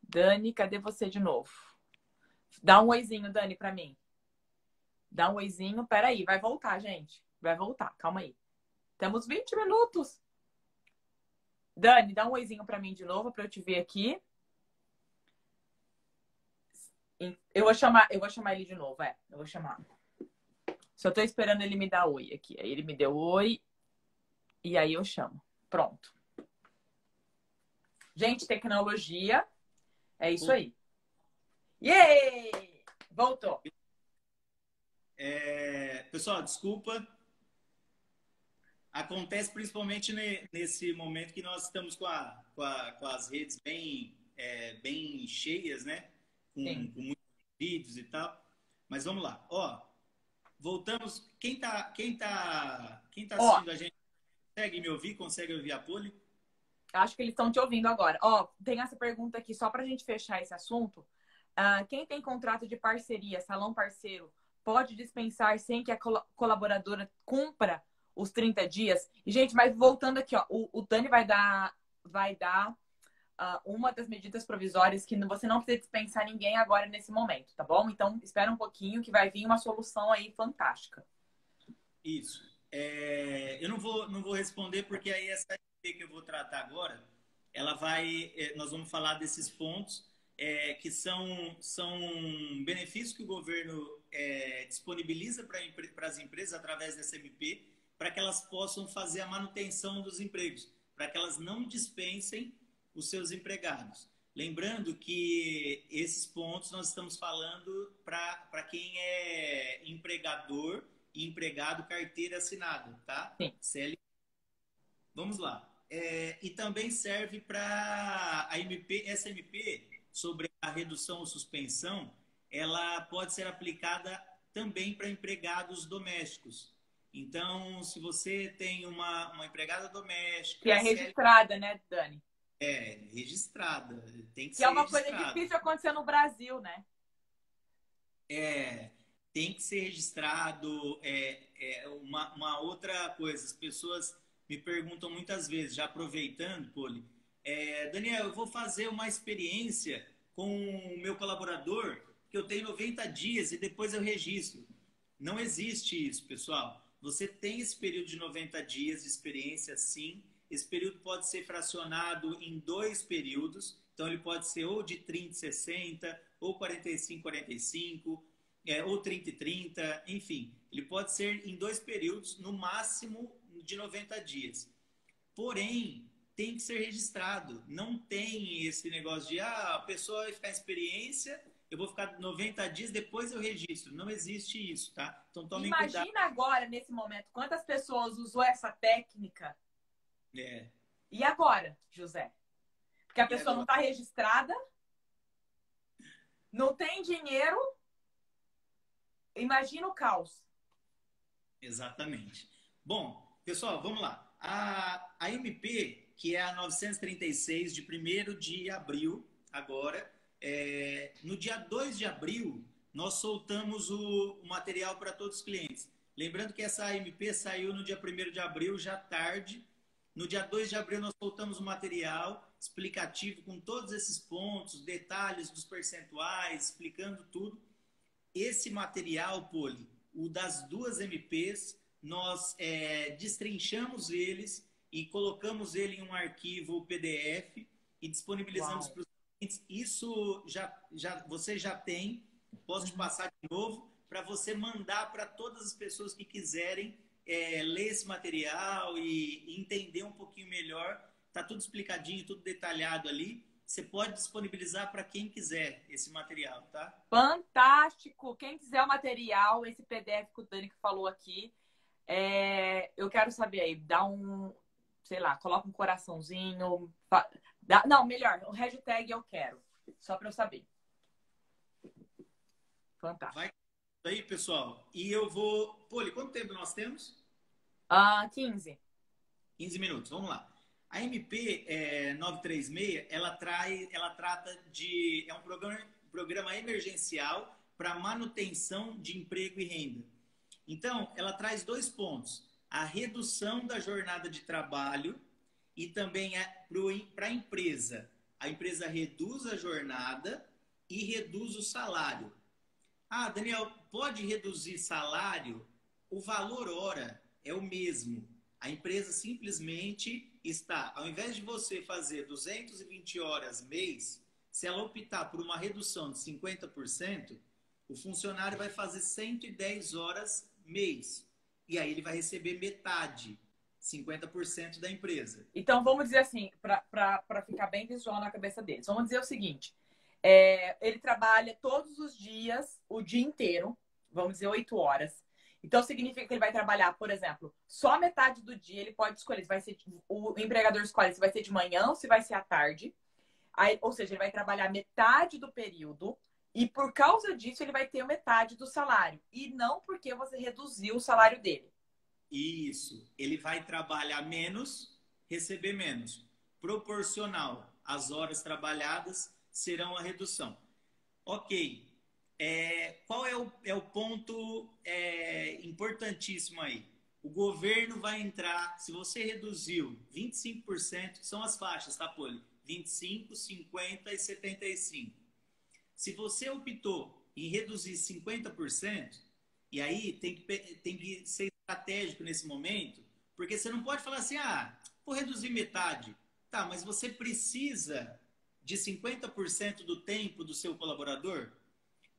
Dani, cadê você de novo? Dá um oizinho, Dani, pra mim. Dá um oizinho. Peraí, vai voltar, gente. Vai voltar, calma aí. Temos 20 minutos. Dani, dá um oizinho pra mim de novo, pra eu te ver aqui. Eu vou chamar ele de novo, Eu vou chamar. Só tô esperando ele me dar oi aqui. Aí ele me deu oi e aí eu chamo. Pronto. Gente, tecnologia, é isso aí. Yay! Voltou. Pessoal, desculpa. Acontece principalmente nesse momento que nós estamos com as redes bem cheias, né? Com muitos vídeos e tal. Mas vamos lá. Ó, voltamos. Quem tá Ó, assistindo a gente consegue me ouvir? Consegue ouvir a Poli? acho que eles estão te ouvindo agora. Ó, tem essa pergunta aqui, só pra gente fechar esse assunto. Quem tem contrato de parceria, salão parceiro, pode dispensar sem que a colaboradora cumpra os 30 dias? E, gente, mas voltando aqui, ó, o Dani vai dar uma das medidas provisórias que você não precisa dispensar ninguém agora nesse momento, tá bom? Então, espera um pouquinho que vai vir uma solução aí fantástica. Isso. Eu não vou responder porque aí essa MP que eu vou tratar agora, nós vamos falar desses pontos que são benefícios que o governo disponibiliza para as empresas através dessa MP, para que elas possam fazer a manutenção dos empregos, para que elas não dispensem os seus empregados. Lembrando que esses pontos nós estamos falando para quem é empregador e empregado carteira assinada, tá? Sim. CLT. Vamos lá. E também serve para a MP, essa MP sobre a redução ou suspensão, ela pode ser aplicada também para empregados domésticos. Então, se você tem uma empregada doméstica... Que é registrada, né, Dani? Registrada. Tem que Que ser é uma coisa registrada. difícil acontecer no Brasil, né? Tem que ser registrado. Uma outra coisa, as pessoas me perguntam muitas vezes, já aproveitando, Poli, Daniel, eu vou fazer uma experiência com o meu colaborador que eu tenho 90 dias e depois eu registro. Não existe isso, pessoal. Você tem esse período de 90 dias de experiência, sim. Esse período pode ser fracionado em 2 períodos. Então, ele pode ser ou de 30 e 60, ou 45 e 45, ou 30 e 30, enfim. Ele pode ser em 2 períodos, no máximo de 90 dias. Porém, tem que ser registrado. Não tem esse negócio de a pessoa vai ficar em experiência, eu vou ficar 90 dias, depois eu registro. Não existe isso, tá? Então tomem cuidado. Imagina agora, nesse momento, quantas pessoas usou essa técnica. E agora, José? Porque a pessoa não está registrada, não tem dinheiro. Imagina o caos. Exatamente. Bom, pessoal, vamos lá. A MP, que é a 936, de 1º de abril, agora, no dia 2 de abril, nós soltamos o material para todos os clientes. Lembrando que essa MP saiu no dia 1º de abril, já tarde. No dia 2 de abril, nós soltamos o material explicativo com todos esses pontos, detalhes dos percentuais, explicando tudo. Esse material, Poli, o das 2 MPs, nós destrinchamos eles e colocamos ele em um arquivo PDF e disponibilizamos para os clientes. Isso você já tem, posso te passar de novo, para você mandar para todas as pessoas que quiserem ler esse material e entender um pouquinho melhor. Está tudo explicadinho, tudo detalhado ali. Você pode disponibilizar para quem quiser esse material, tá? Fantástico! Quem quiser o material, esse PDF que o Dani falou aqui, eu quero saber aí, dá um, sei lá, coloca um coraçãozinho. Não, melhor, o hashtag eu quero, só para eu saber. Fantástico. Vai aí, pessoal. E eu vou... Poli, quanto tempo nós temos? 15. 15 minutos, vamos lá. A MP 936, ela trata de... É um programa emergencial para manutenção de emprego e renda. Então, ela traz 2 pontos: a redução da jornada de trabalho e também para a empresa. A empresa reduz a jornada e reduz o salário. Ah, Daniel, pode reduzir salário? O valor hora é o mesmo. A empresa simplesmente está, ao invés de você fazer 220 horas mês, se ela optar por uma redução de 50%, o funcionário vai fazer 110 horas mês. E aí ele vai receber metade, 50% da empresa. Então, vamos dizer assim, para ficar bem visual na cabeça deles. Vamos dizer o seguinte: ele trabalha todos os dias, o dia inteiro, vamos dizer 8 horas. Então, significa que ele vai trabalhar, por exemplo, só metade do dia ele pode escolher. Se vai ser, o empregador escolhe se vai ser de manhã ou se vai ser à tarde. Aí, ou seja, ele vai trabalhar metade do período e por causa disso ele vai ter metade do salário. E não porque você reduziu o salário dele. Isso. Ele vai trabalhar menos, receber menos. Proporcional às horas trabalhadas serão a redução. Ok. Qual é o ponto importantíssimo aí? O governo vai entrar, se você reduziu 25%, são as faixas, tá, Poli? 25, 50 e 75. Se você optou em reduzir 50%, e aí tem que ser estratégico nesse momento, porque você não pode falar assim, vou reduzir metade. Tá, mas você precisa de 50% do tempo do seu colaborador?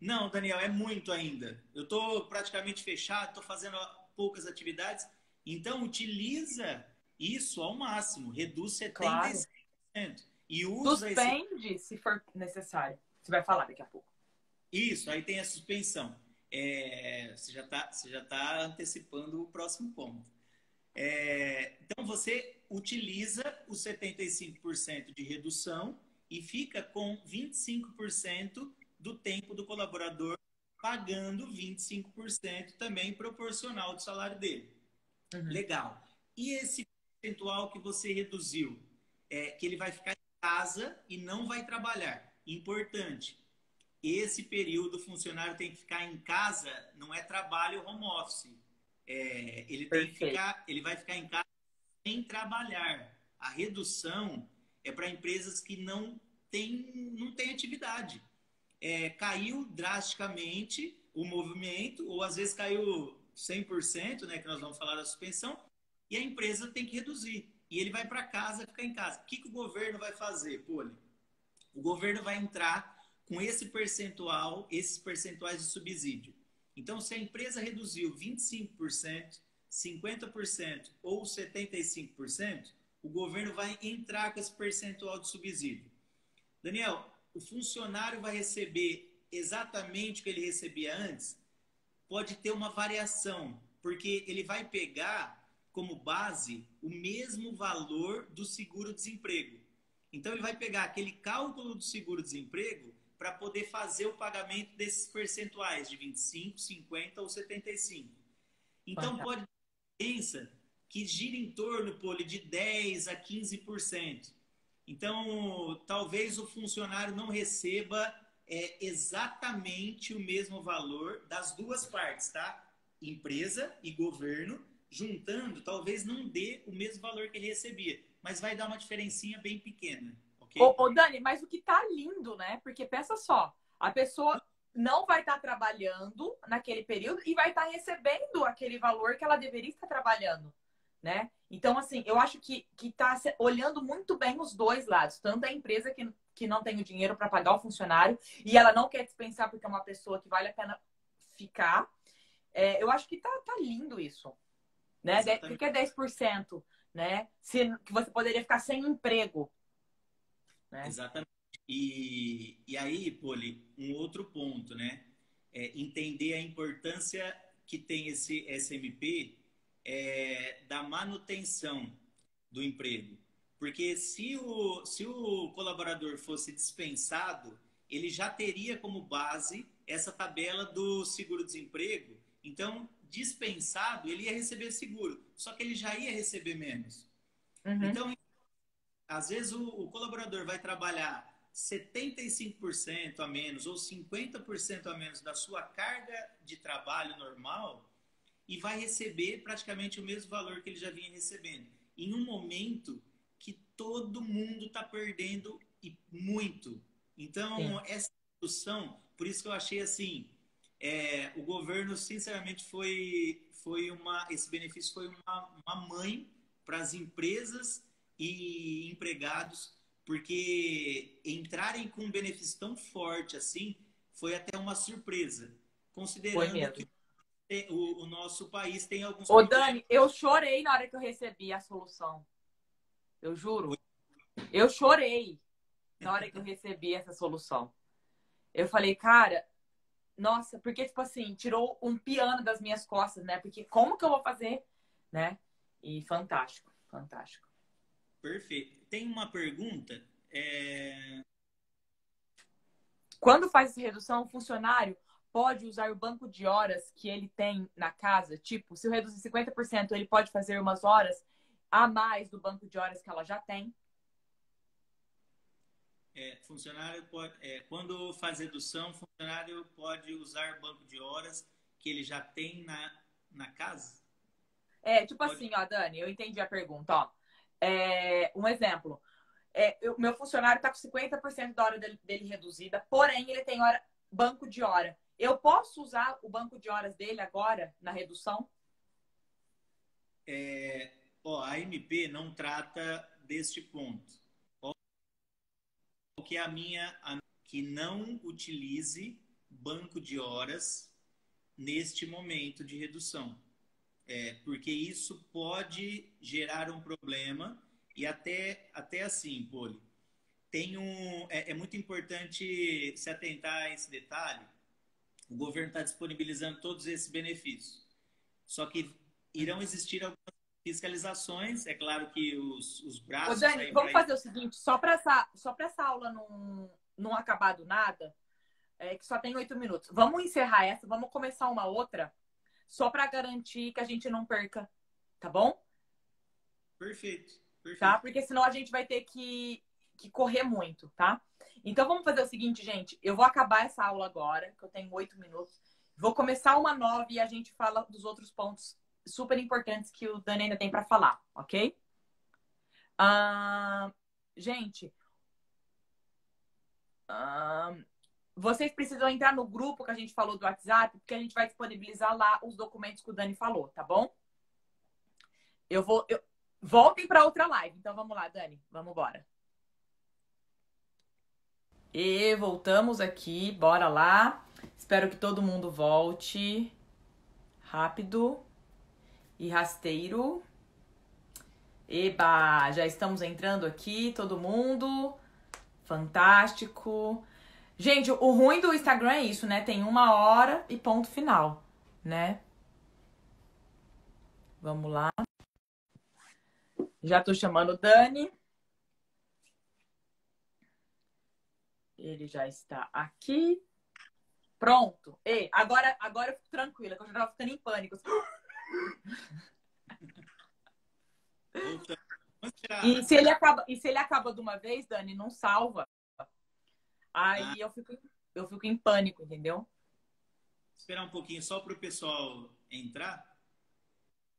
Não, Daniel, é muito ainda. Eu estou praticamente fechado, estou fazendo poucas atividades. Então, utiliza isso ao máximo. Reduz 75%. Claro. E usa Suspende se for necessário. Você vai falar daqui a pouco. Isso, aí tem a suspensão. Você já tá antecipando o próximo ponto. Então, você utiliza os 75% de redução e fica com 25% do tempo do colaborador, pagando 25% também proporcional do salário dele. Uhum. Legal. E esse percentual que você reduziu, que ele vai ficar em casa e não vai trabalhar. Importante. Esse período o funcionário tem que ficar em casa, não é trabalho home office. Ele vai ficar em casa sem trabalhar. A redução é para empresas que não têm atividade. Caiu drasticamente o movimento, ou às vezes caiu 100%, né, que nós vamos falar da suspensão, e a empresa tem que reduzir. E ele vai para casa, ficar em casa. O que o governo vai fazer, Poli? O governo vai entrar com esses percentuais de subsídio. Então, se a empresa reduziu 25%, 50% ou 75%, o governo vai entrar com esse percentual de subsídio. Daniel, o funcionário vai receber exatamente o que ele recebia antes? Pode ter uma variação, porque ele vai pegar como base o mesmo valor do seguro-desemprego. Então, ele vai pegar aquele cálculo do seguro-desemprego para poder fazer o pagamento desses percentuais de 25, 50 ou 75. Então, pode ter diferença que gira em torno, Poli, de 10% a 15%. Então, talvez o funcionário não receba exatamente o mesmo valor das duas partes, tá? Empresa e governo, juntando, talvez não dê o mesmo valor que ele recebia, mas vai dar uma diferencinha bem pequena. Okay? Ô, Dani, mas o que tá lindo, né? Porque pensa só, a pessoa não vai estar trabalhando naquele período e vai estar recebendo aquele valor que ela deveria estar trabalhando, né? Então, assim, eu acho que tá olhando muito bem os dois lados. Tanto a empresa que não tem o dinheiro para pagar o funcionário e ela não quer dispensar porque é uma pessoa que vale a pena ficar. Eu acho que tá lindo isso, né? O que é 10%, né? Que você poderia ficar sem emprego. Né? Exatamente. E aí, Poli, um outro ponto, né? Entender a importância que tem esse SMP da manutenção do emprego. Porque se o colaborador fosse dispensado, ele já teria como base essa tabela do seguro-desemprego. Então, dispensado, ele ia receber seguro, só que ele já ia receber menos. Uhum. Então, às vezes o colaborador vai trabalhar 75% a menos ou 50% a menos da sua carga de trabalho normal e vai receber praticamente o mesmo valor que ele já vinha recebendo. Em um momento que todo mundo está perdendo e muito. Então, Sim. essa discussão, por isso que eu achei assim, o governo, sinceramente, esse benefício foi uma mãe para as empresas e empregados, porque entrarem com um benefício tão forte assim foi até uma surpresa, Foi considerando que mesmo. o nosso país tem alguns Ô, problemas. Dani, eu chorei na hora que eu recebi a solução. Eu juro. Eu chorei na hora que eu recebi essa solução. Eu falei, cara, nossa, porque, tipo assim, tirou um piano das minhas costas, né? Porque como que eu vou fazer, né? E fantástico, fantástico. Perfeito. Tem uma pergunta. Quando faz essa redução, o funcionário pode usar o banco de horas que ele tem na casa. Tipo, se eu reduzir 50%, ele pode fazer umas horas a mais do banco de horas que ela já tem. Funcionário pode, quando faz redução, funcionário pode usar banco de horas que ele já tem na casa? Tipo Pode. assim, ó, Dani, eu entendi a pergunta, ó. Um exemplo. Meu funcionário está com 50% da hora dele reduzida, porém ele tem banco de hora. Eu posso usar o banco de horas dele agora na redução? A MP não trata deste ponto. O que é que não utilize banco de horas neste momento de redução. Porque isso pode gerar um problema e até assim, Poli, é muito importante se atentar a esse detalhe. O governo está disponibilizando todos esses benefícios. Só que irão existir algumas fiscalizações. É claro que os Ô, braços Dani, aí vamos para fazer o seguinte, só para essa aula não acabar do nada, que só tem 8 minutos. Vamos encerrar essa, vamos começar uma outra, só para garantir que a gente não perca, tá bom? Perfeito, Tá? perfeito. Porque senão a gente vai ter que correr muito, tá? Então vamos fazer o seguinte, gente. Eu vou acabar essa aula agora, que eu tenho 8 minutos. Vou começar uma nova e a gente fala dos outros pontos super importantes que o Dani ainda tem para falar, ok? Gente, vocês precisam entrar no grupo que a gente falou do WhatsApp, porque a gente vai disponibilizar lá os documentos que o Dani falou, tá bom? Voltem para outra live. Então vamos lá, Dani. Vamos embora. E voltamos aqui, bora lá. Espero que todo mundo volte rápido e rasteiro. Eba, já estamos entrando aqui, todo mundo. Fantástico. Gente, o ruim do Instagram é isso, né? Tem 1 hora e ponto final, né? Vamos lá. Já tô chamando o Dani. Ele já está aqui. Pronto. Agora eu fico tranquila, que eu já tava ficando em pânico. Voltando. E se ele acaba de uma vez, Dani, não salva. Ah, Aí eu fico em pânico, entendeu? esperar um pouquinho só para o pessoal entrar.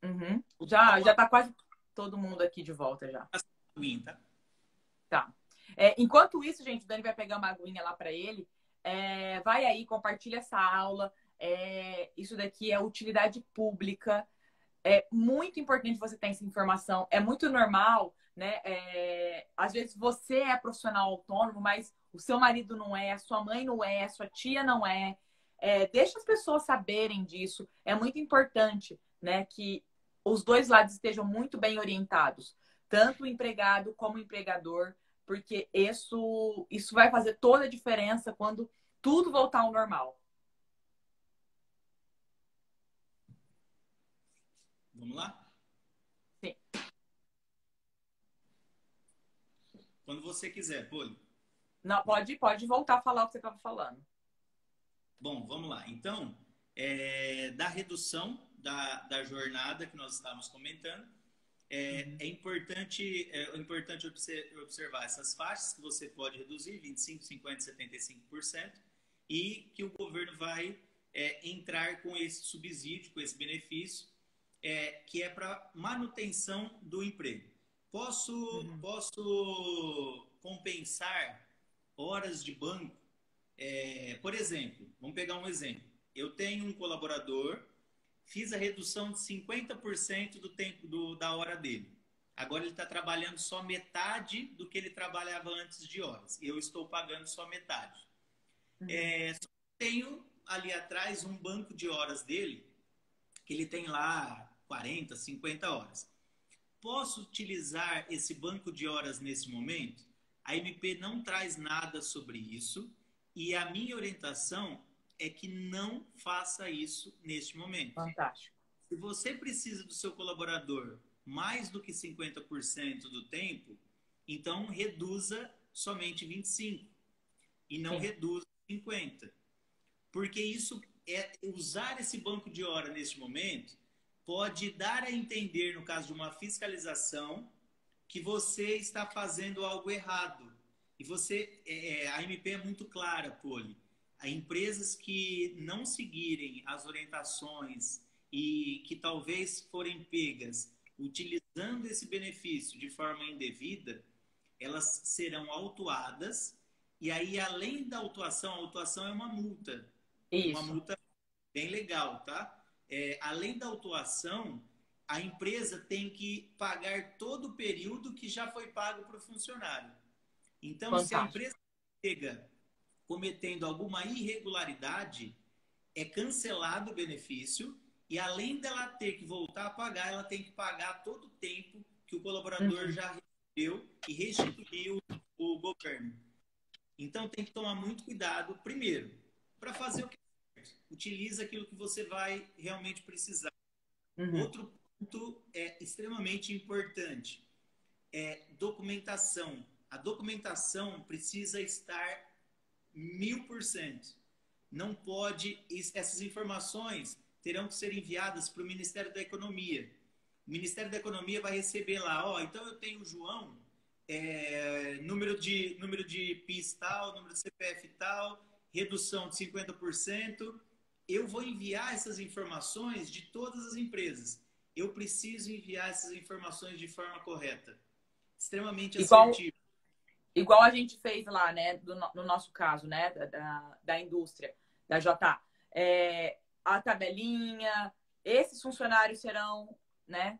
Uhum. Vou tomar Já uma tá quase todo mundo aqui de volta já. aguinha, tá? Tá. Enquanto isso, gente, o Dani vai pegar uma aguinha lá para ele. Vai aí, compartilha essa aula. Isso daqui é utilidade pública. É muito importante você ter essa informação. É muito normal, né? Às vezes você é profissional autônomo, mas o seu marido não é, a sua mãe não é, a sua tia não é. Deixa as pessoas saberem disso. É muito importante, né, que os dois lados estejam muito bem orientados, tanto o empregado como o empregador, porque isso vai fazer toda a diferença quando tudo voltar ao normal. Vamos lá? Sim. Quando você quiser, Poli. Não, pode voltar a falar o que você estava falando. Bom, vamos lá. Então, da redução da jornada que nós estávamos comentando, é importante observar essas faixas que você pode reduzir, 25%, 50%, 75%, e que o governo vai entrar com esse subsídio, com esse benefício, que é para manutenção do emprego. Posso compensar horas de banco? Por exemplo, vamos pegar um exemplo. Eu tenho um colaborador, fiz a redução de 50% do tempo da hora dele. Agora ele está trabalhando só metade do que ele trabalhava antes de horas. E eu estou pagando só metade. Só tenho ali atrás um banco de horas dele, que ele tem lá 40, 50 horas. Posso utilizar esse banco de horas nesse momento? A MP não traz nada sobre isso e a minha orientação é que não faça isso neste momento. Fantástico. Se você precisa do seu colaborador mais do que 50% do tempo, então reduza somente 25% e não reduza 50%. Porque usar esse banco de hora neste momento pode dar a entender, no caso de uma fiscalização, que você está fazendo algo errado. E a MP é muito clara, Poli. Há empresas que não seguirem as orientações e que talvez forem pegas utilizando esse benefício de forma indevida, elas serão autuadas. E aí, além da autuação, a autuação é uma multa. Isso. Uma multa bem legal, tá? Além da autuação, a empresa tem que pagar todo o período que já foi pago para o funcionário. Então, Fantástico. Se a empresa chega cometendo alguma irregularidade, é cancelado o benefício e, além dela ter que voltar a pagar, ela tem que pagar todo o tempo que o colaborador já recebeu e restituiu o governo. Então, tem que tomar muito cuidado, primeiro, para fazer o que utiliza aquilo que você vai realmente precisar. Outro ponto extremamente importante é documentação. A documentação precisa estar 1000%. Não pode... Essas informações terão que ser enviadas para o Ministério da Economia. O Ministério da Economia vai receber lá, então eu tenho o João, número de PIS tal, número de CPF tal, redução de 50%. Eu vou enviar essas informações de todas as empresas. Eu preciso enviar essas informações de forma correta. Extremamente assertivo. Igual a gente fez lá, né? No nosso caso, né? Da indústria, da JA. A tabelinha, esses funcionários serão, né?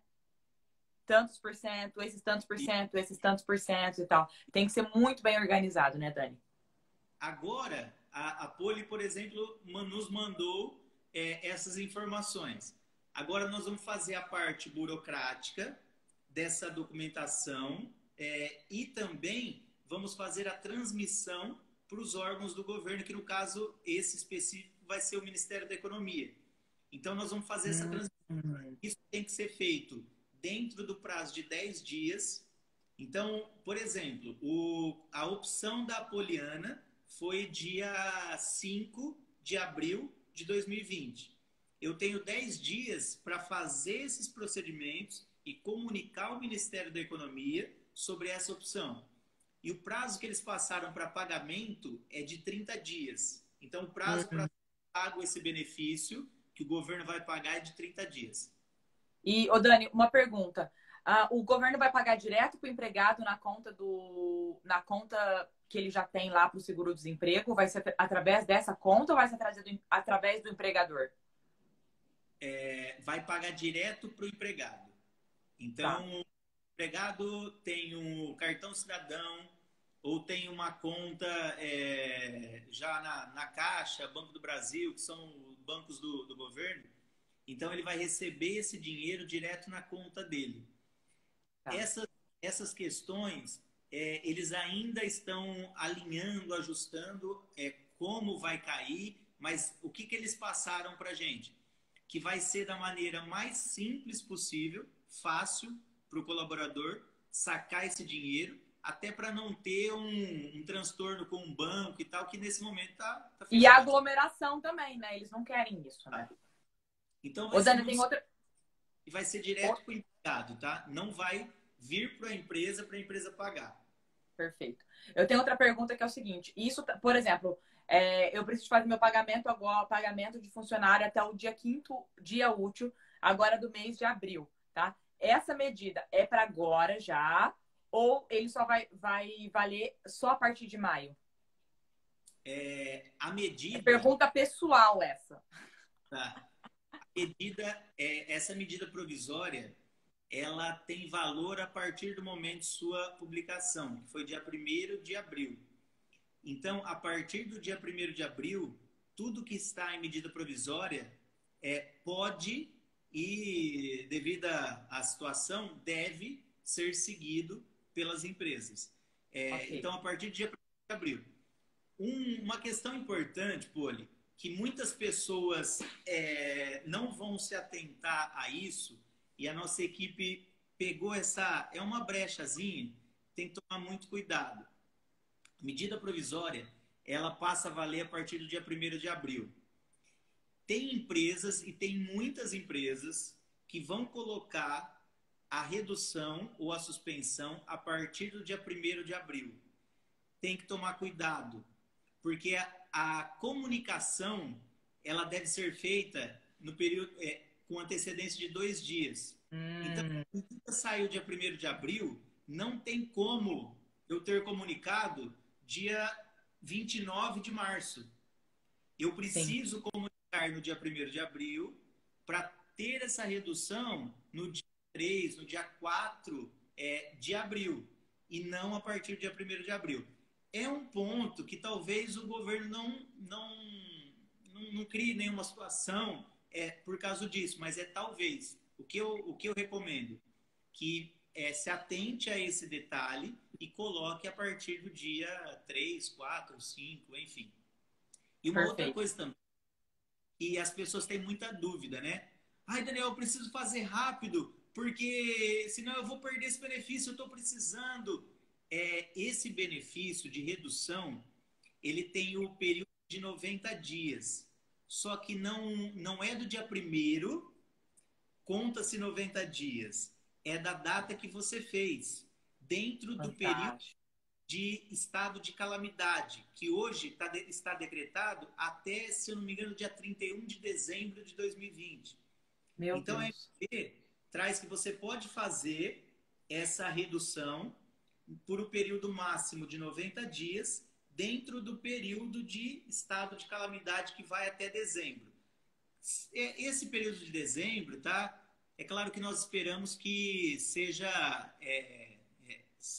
Tantos por cento, esses tantos por cento, esses tantos por cento e tal. Tem que ser muito bem organizado, né, Dani? Agora, a Poli, por exemplo, nos mandou essas informações. Agora nós vamos fazer a parte burocrática dessa documentação e também vamos fazer a transmissão para os órgãos do governo, que no caso, esse específico vai ser o Ministério da Economia. Então, nós vamos fazer essa transmissão. Isso tem que ser feito dentro do prazo de 10 dias. Então, por exemplo, a opção da Poliana foi dia 5 de abril de 2020. Eu tenho 10 dias para fazer esses procedimentos e comunicar ao Ministério da Economia sobre essa opção. E o prazo que eles passaram para pagamento é de 30 dias. Então, o prazo para pago esse benefício que o governo vai pagar é de 30 dias. E, Dani, uma pergunta. O governo vai pagar direto para o empregado na conta que ele já tem lá para o seguro-desemprego? Vai ser através dessa conta ou vai ser através do empregador? Vai pagar direto para o empregado. Então, o empregado tem um cartão cidadão ou tem uma conta já na Caixa, Banco do Brasil, que são bancos do governo. Então, ele vai receber esse dinheiro direto na conta dele. Essas questões, eles ainda estão alinhando, ajustando como vai cair, mas o que eles passaram para a gente? Que vai ser da maneira mais simples possível, fácil para o colaborador sacar esse dinheiro, até para não ter um transtorno com um banco e tal, que nesse momento está fechado. E a aglomeração também, né? Eles não querem isso, né? Então, Dani, tem outra... E vai ser direto para o empregado. Estado, tá? Não vai vir para a empresa pagar. Perfeito. Eu tenho outra pergunta que é o seguinte: isso, por exemplo, eu preciso fazer meu pagamento agora, pagamento de funcionário até o dia 5º dia útil, agora do mês de abril, tá? Essa medida é para agora já, ou ele só vai valer só a partir de maio? A medida. Pergunta pessoal essa. Tá. Essa medida provisória, ela tem valor a partir do momento de sua publicação, que foi dia 1º de abril. Então, a partir do dia 1º de abril, tudo que está em medida provisória pode e, devido à situação, deve ser seguido pelas empresas. Ok. Então, a partir do dia 1º de abril. Uma questão importante, Poli, que muitas pessoas não vão se atentar a isso, e a nossa equipe pegou é uma brechazinha, tem que tomar muito cuidado. A medida provisória, ela passa a valer a partir do dia 1º de abril. Tem empresas, e tem muitas empresas, que vão colocar a redução ou a suspensão a partir do dia 1º de abril. Tem que tomar cuidado, porque a comunicação, ela deve ser feita no período, com antecedência de 2 dias. Então, se saiu dia 1º de abril, não tem como eu ter comunicado dia 29 de março. Eu preciso comunicar no dia 1º de abril para ter essa redução no dia 3, no dia 4 de abril, e não a partir do dia 1º de abril. É um ponto que talvez o governo não crie nenhuma situação por causa disso, mas talvez. O que eu recomendo? Que se atente a esse detalhe e coloque a partir do dia 3, 4, 5, enfim. E uma outra coisa também, e as pessoas têm muita dúvida, né? Ai, Daniel, eu preciso fazer rápido, porque senão eu vou perder esse benefício, eu estou precisando. Esse benefício de redução, ele tem o período de 90 dias. Só que não é do dia 1º, conta-se 90 dias. É da data que você fez, dentro do período de estado de calamidade, que hoje está decretado até, se eu não me engano, dia 31 de dezembro de 2020. Então, a MP traz que você pode fazer essa redução por um período máximo de 90 dias, dentro do período de estado de calamidade que vai até dezembro. Esse período de dezembro, tá? É claro que nós esperamos que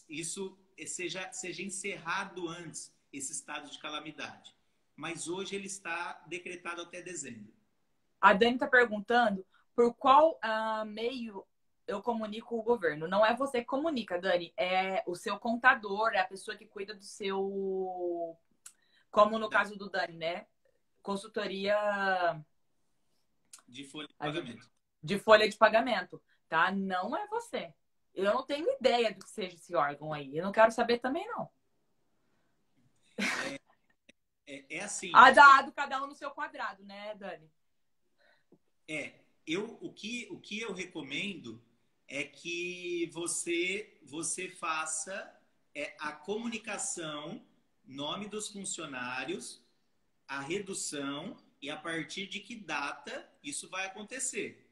isso seja encerrado antes, esse estado de calamidade. Mas hoje ele está decretado até dezembro. A Dani está perguntando por qual meio eu comunico o governo. Não é você que comunica, Dani. É o seu contador, é a pessoa que cuida do seu... Como no caso do Dani, né? Consultoria... De folha de pagamento. De folha de pagamento, tá? Não é você. Eu não tenho ideia do que seja esse órgão aí. Eu não quero saber também, não. Assim... Dado cada um no seu quadrado, né, Dani? O que eu recomendo é que você faça a comunicação, nome dos funcionários, a redução e a partir de que data isso vai acontecer.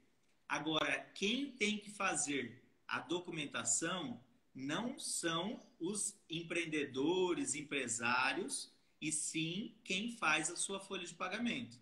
Agora, quem tem que fazer a documentação não são os empreendedores, empresários, e sim quem faz a sua folha de pagamento.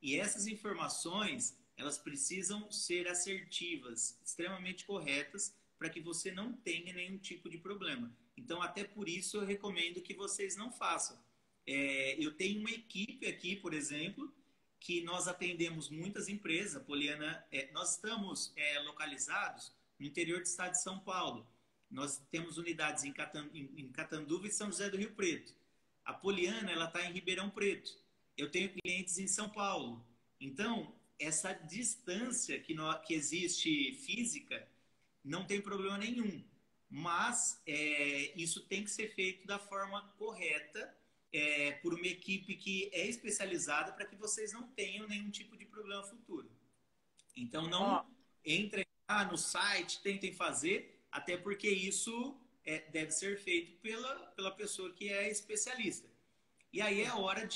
E essas informações, elas precisam ser assertivas, extremamente corretas, para que você não tenha nenhum tipo de problema. Então, até por isso, eu recomendo que vocês não façam. Eu tenho uma equipe aqui, por exemplo, que nós atendemos muitas empresas. Poliana, nós estamos localizados no interior do estado de São Paulo. Nós temos unidades em Catanduva e São José do Rio Preto. A Poliana, ela está em Ribeirão Preto. Eu tenho clientes em São Paulo. Então, essa distância que existe física não tem problema nenhum. Mas isso tem que ser feito da forma correta, por uma equipe que é especializada, para que vocês não tenham nenhum tipo de problema futuro. Então, não entre em no site, tentem fazer, até porque isso deve ser feito pela pessoa que é especialista. E aí é hora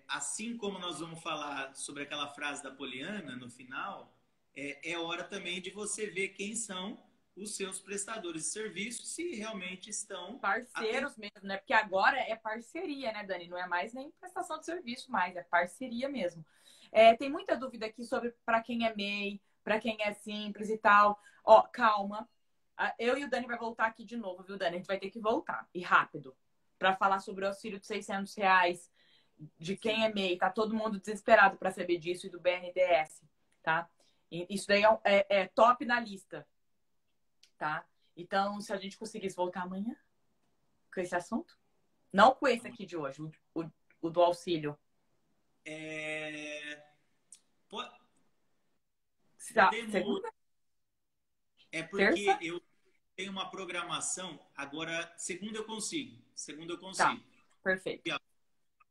assim como nós vamos falar sobre aquela frase da Poliana no final, é hora também de você ver quem são os seus prestadores de serviço, se realmente estão Parceiros mesmo, né? Porque agora é parceria, né, Dani? Não é mais nem prestação de serviço mais, é parceria mesmo. Tem muita dúvida aqui sobre para quem é MEI, para quem é simples e tal. Ó, calma. Eu e o Dani vai voltar aqui de novo, viu, Dani? A gente vai ter que voltar, e rápido, para falar sobre o auxílio de R$ 600, de quem é MEI. Tá todo mundo desesperado para saber disso e do BNDES, tá? E isso daí é top na lista, tá? Então, se a gente conseguisse voltar amanhã com esse assunto, não com esse aqui de hoje, o do auxílio. Podemos. Segunda? É porque Terça? eu tenho uma programação, agora, segunda eu consigo. Segunda eu Tá, consigo. perfeito.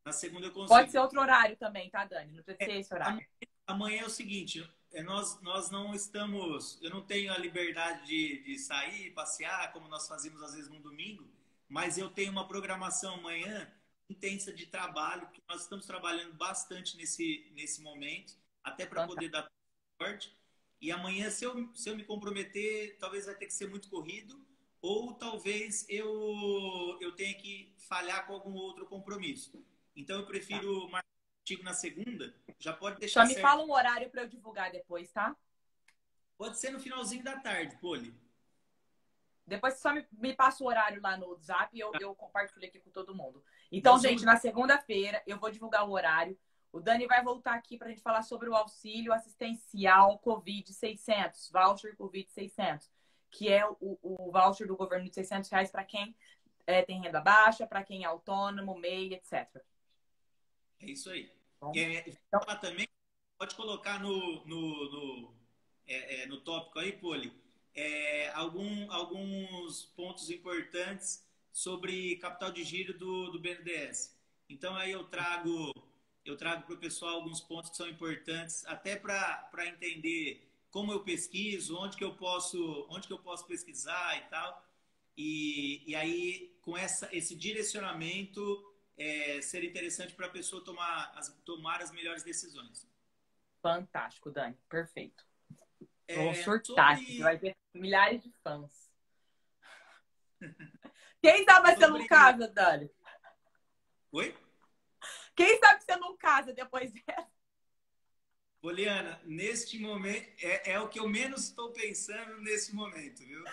Na segunda eu Pode consigo. ser outro horário também, tá, Dani? Não precisa ser esse horário. Amanhã é o seguinte, nós não estamos, eu não tenho a liberdade de sair, passear, como nós fazemos às vezes no domingo, mas eu tenho uma programação amanhã intensa de trabalho, que nós estamos trabalhando bastante nesse momento, até para poder dar suporte. E amanhã, se eu me comprometer, talvez vai ter que ser muito corrido, ou talvez eu tenha que falhar com algum outro compromisso. Então eu prefiro marcar contigo na segunda, já pode deixar Só me certo. fala um horário para eu divulgar depois, tá? Pode ser no finalzinho da tarde, Poli. Depois só me passa o horário lá no WhatsApp e eu compartilho aqui com todo mundo. Então, gente, na segunda-feira eu vou divulgar o horário. O Dani vai voltar aqui para a gente falar sobre o auxílio assistencial Covid 600, voucher Covid 600, que é o voucher do governo de R$ 600 para quem tem renda baixa, para quem é autônomo, MEI, etc. É isso aí. Então, Também pode colocar no tópico aí, Poli, alguns pontos importantes sobre capital de giro do BNDES. Então aí eu trago para o pessoal alguns pontos que são importantes, até para entender como eu pesquiso, onde que eu posso pesquisar e tal. E aí, com esse direcionamento, seria interessante para a pessoa tomar as melhores decisões. fantástico, Dani. Perfeito. Vou surtar, vai ter milhares de fãs. Quem sabe você não casa, Dani? Oi? Quem sabe você não casa depois dessa? Poliana, neste momento, é o que eu menos estou pensando nesse momento, viu?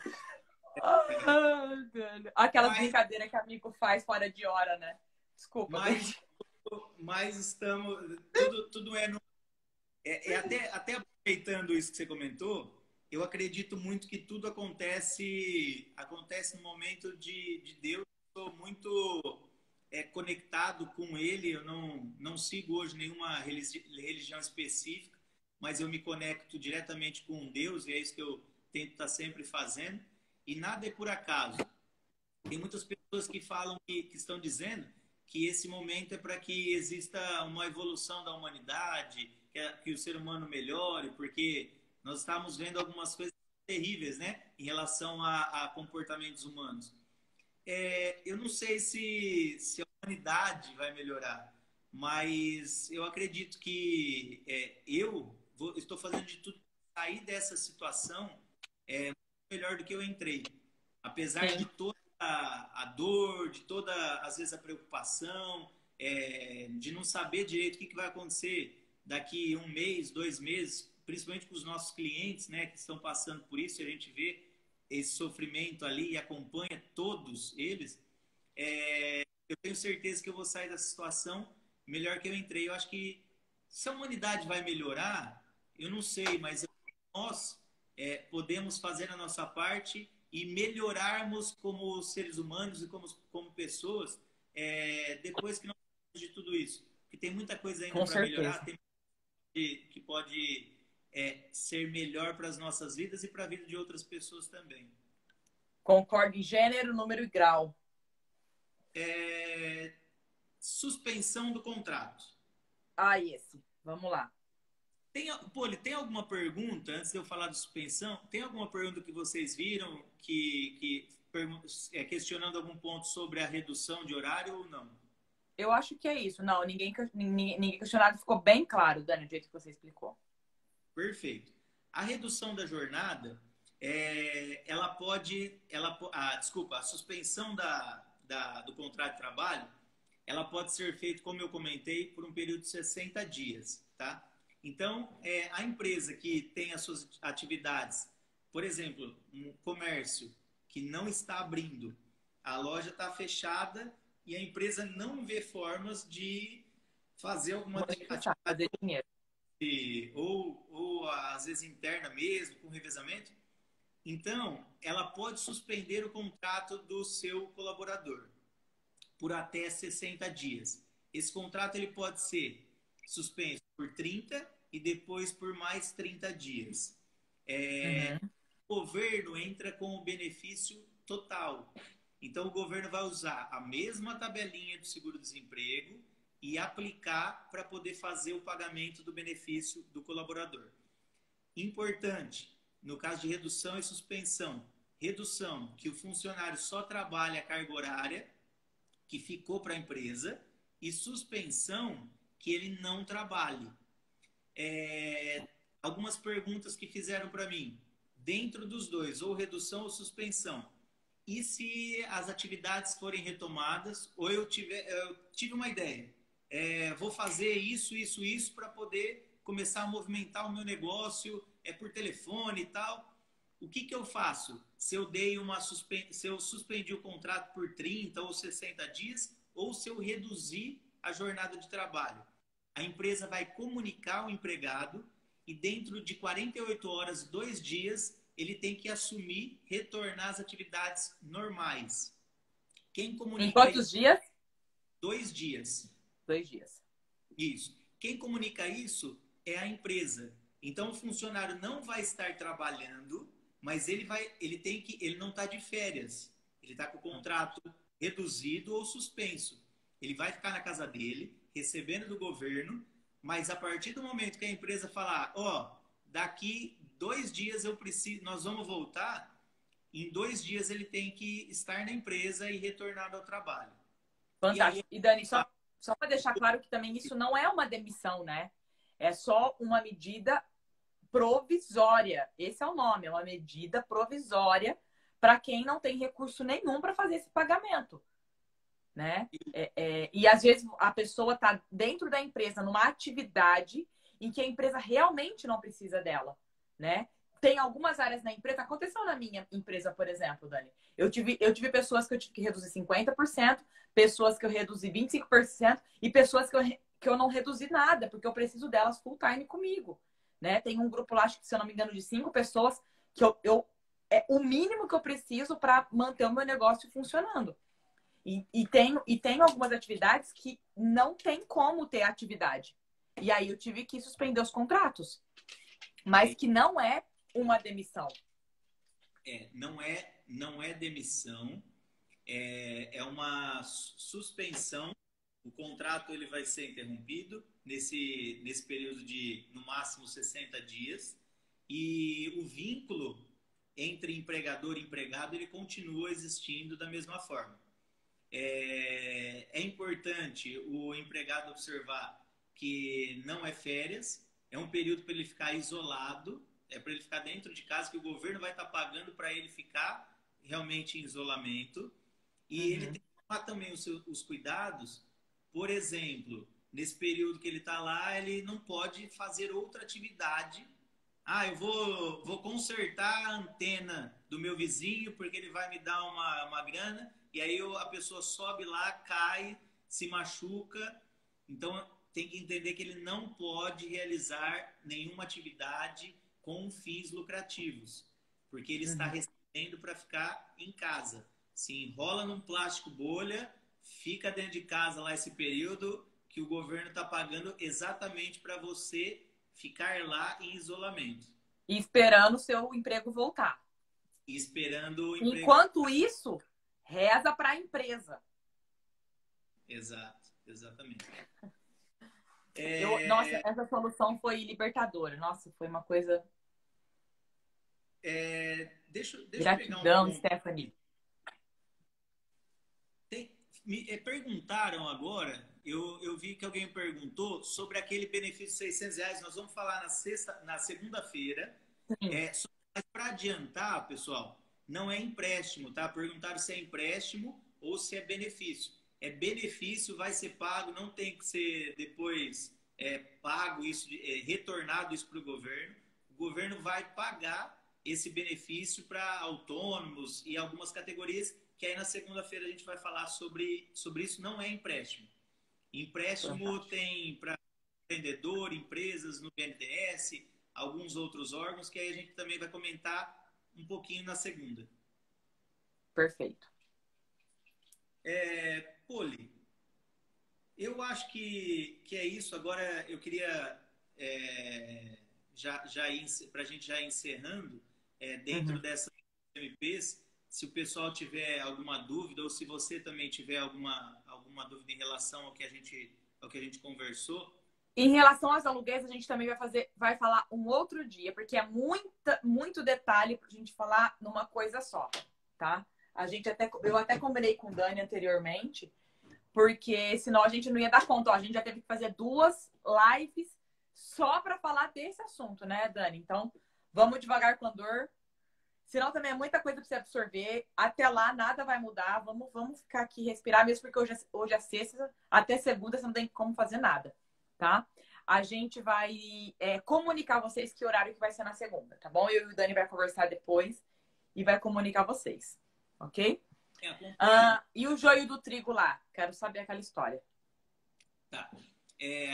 Aquelas brincadeiras que amigo faz fora de hora, né? Desculpa. Mas estamos... Tudo até aproveitando isso que você comentou, eu acredito muito que tudo acontece no momento de Deus. Estou muito conectado com Ele. Eu não sigo hoje nenhuma religião específica, mas eu me conecto diretamente com Deus e é isso que eu tento estar sempre fazendo. E nada é por acaso. Tem muitas pessoas que falam, que estão dizendo que esse momento é para que exista uma evolução da humanidade, que o ser humano melhore, porque nós estamos vendo algumas coisas terríveis, né, em relação a comportamentos humanos. Eu não sei se a humanidade vai melhorar, mas eu acredito que estou fazendo de tudo para sair dessa situação melhor do que eu entrei. Apesar de toda a dor, de toda, às vezes, a preocupação, de não saber direito o que vai acontecer daqui 1 mês, 2 meses, principalmente com os nossos clientes, né, que estão passando por isso, e a gente vê esse sofrimento ali e acompanha todos eles, eu tenho certeza que eu vou sair dessa situação melhor que eu entrei. Eu acho que se a humanidade vai melhorar, eu não sei, mas nós podemos fazer a nossa parte e melhorarmos como seres humanos e como pessoas depois que nós saímos de tudo isso. Porque tem muita coisa ainda para melhorar, tem que pode ser melhor para as nossas vidas e para a vida de outras pessoas também. Concordo em gênero, número e grau. Suspensão do contrato. Esse. Vamos lá. Poli, tem alguma pergunta, antes de eu falar de suspensão, tem alguma pergunta que vocês viram questionando algum ponto sobre a redução de horário ou não? Eu acho que é isso. Não, ninguém questionado. Ficou bem claro, Dani, do jeito que você explicou. Perfeito. A redução da jornada, a suspensão do contrato de trabalho, ela pode ser feita, como eu comentei, por um período de 60 dias, tá? Então, a empresa que tem as suas atividades, por exemplo, um comércio que não está abrindo, a loja está fechada e a empresa não vê formas de fazer alguma atividade Fazer dinheiro. ou às vezes interna mesmo, com revezamento, então ela pode suspender o contrato do seu colaborador por até 60 dias. Esse contrato ele pode ser suspenso por 30 e depois por mais 30 dias. O governo entra com o benefício total. Então, o governo vai usar a mesma tabelinha do seguro-desemprego e aplicar para poder fazer o pagamento do benefício do colaborador. Importante, no caso de redução e suspensão. Redução, que o funcionário só trabalha a carga horária que ficou para a empresa, e suspensão, que ele não trabalhe. Algumas perguntas que fizeram para mim. Dentro dos dois, ou redução ou suspensão. E se as atividades forem retomadas, ou eu tive uma ideia, vou fazer isso para poder começar a movimentar o meu negócio, por telefone e tal. O que eu faço? Se eu suspendi o contrato por 30 ou 60 dias, ou se eu reduzir a jornada de trabalho. A empresa vai comunicar ao empregado e dentro de 48 horas, 2 dias, ele tem que assumir, retornar às atividades normais. Quem comunica em quantos dias? 2 dias. 2 dias. Isso. Quem comunica isso é a empresa. Então, o funcionário não vai estar trabalhando, mas ele não está de férias. Ele está com o contrato reduzido ou suspenso. Ele vai ficar na casa dele, recebendo do governo, mas a partir do momento que a empresa falar, daqui 2 dias nós vamos voltar, em 2 dias ele tem que estar na empresa e retornar ao trabalho. Fantástico. E Dani, só para deixar claro que também isso não é uma demissão, né? É só uma medida provisória. Esse é o nome, é uma medida provisória para quem não tem recurso nenhum para fazer esse pagamento, né? E às vezes a pessoa está dentro da empresa numa atividade em que a empresa realmente não precisa dela, né? Tem algumas áreas na empresa, aconteceu na minha empresa, por exemplo, Dani. Eu tive pessoas que eu tive que reduzir 50%, pessoas que eu reduzi 25% e pessoas que eu não reduzi nada, porque eu preciso delas full time comigo, né? Tem um grupo lá, acho que, se eu não me engano, de 5 pessoas que é o mínimo que eu preciso para manter o meu negócio funcionando. E tem algumas atividades que não tem como ter atividade. E aí eu tive que suspender os contratos. Mas que não é uma demissão. Não é demissão. É uma suspensão. O contrato ele vai ser interrompido nesse período de, no máximo, 60 dias. E o vínculo entre empregador e empregado ele continua existindo da mesma forma. É importante o empregado observar que não é férias, é um período para ele ficar isolado, para ele ficar dentro de casa, que o governo vai estar pagando para ele ficar realmente em isolamento. E ele tem que tomar também os cuidados. Por exemplo, nesse período que ele está lá, ele não pode fazer outra atividade. Eu vou consertar a antena do meu vizinho porque ele vai me dar uma grana. E aí a pessoa sobe lá, cai, se machuca. Então, tem que entender que ele não pode realizar nenhuma atividade com fins lucrativos. Porque ele está recebendo para ficar em casa. Se enrola num plástico bolha, fica dentro de casa lá esse período que o governo está pagando exatamente para você ficar lá em isolamento. E esperando o seu emprego voltar. E esperando o emprego... Enquanto isso, reza para a empresa. Exato, exatamente. Nossa, essa solução foi libertadora. Nossa, foi uma coisa. Deixa eu pegar um Gratidão, ponto. Stephanie. Me perguntaram agora, eu vi que alguém perguntou sobre aquele benefício de R$ 600. Nós vamos falar na segunda-feira. Sim, Mas para adiantar, pessoal, não é empréstimo, tá? Perguntaram se é empréstimo ou se é benefício. É benefício, vai ser pago, não tem que ser depois pago isso, retornado isso para o governo. O governo vai pagar esse benefício para autônomos e algumas categorias, que aí na segunda-feira a gente vai falar sobre isso. Não é empréstimo. Empréstimo fantástico. tem para empreendedor, empresas no BNDES, alguns outros órgãos, que aí a gente também vai comentar um pouquinho na segunda. Perfeito. Poli, eu acho que é isso. Agora eu queria para a gente já ir encerrando, dentro Uhum. dessas MPs, se o pessoal tiver alguma dúvida ou se você também tiver alguma dúvida em relação ao que a gente conversou. Em relação aos aluguéis, a gente também vai falar um outro dia, porque é muito detalhe para a gente falar numa coisa só, tá? Eu até combinei com o Dani anteriormente, porque senão a gente não ia dar conta. Ó, a gente já teve que fazer 2 lives só para falar desse assunto, né, Dani? Então, vamos devagar com a dor. Senão também é muita coisa para você absorver. Até lá, nada vai mudar. Vamos ficar aqui respirar mesmo, porque hoje é sexta, até segunda você não tem como fazer nada, tá? A gente vai comunicar a vocês que horário que vai ser na segunda, tá bom? Eu e o Dani vai conversar depois e vai comunicar vocês, ok? Acompanha. E o joio do trigo lá? Quero saber aquela história. Tá.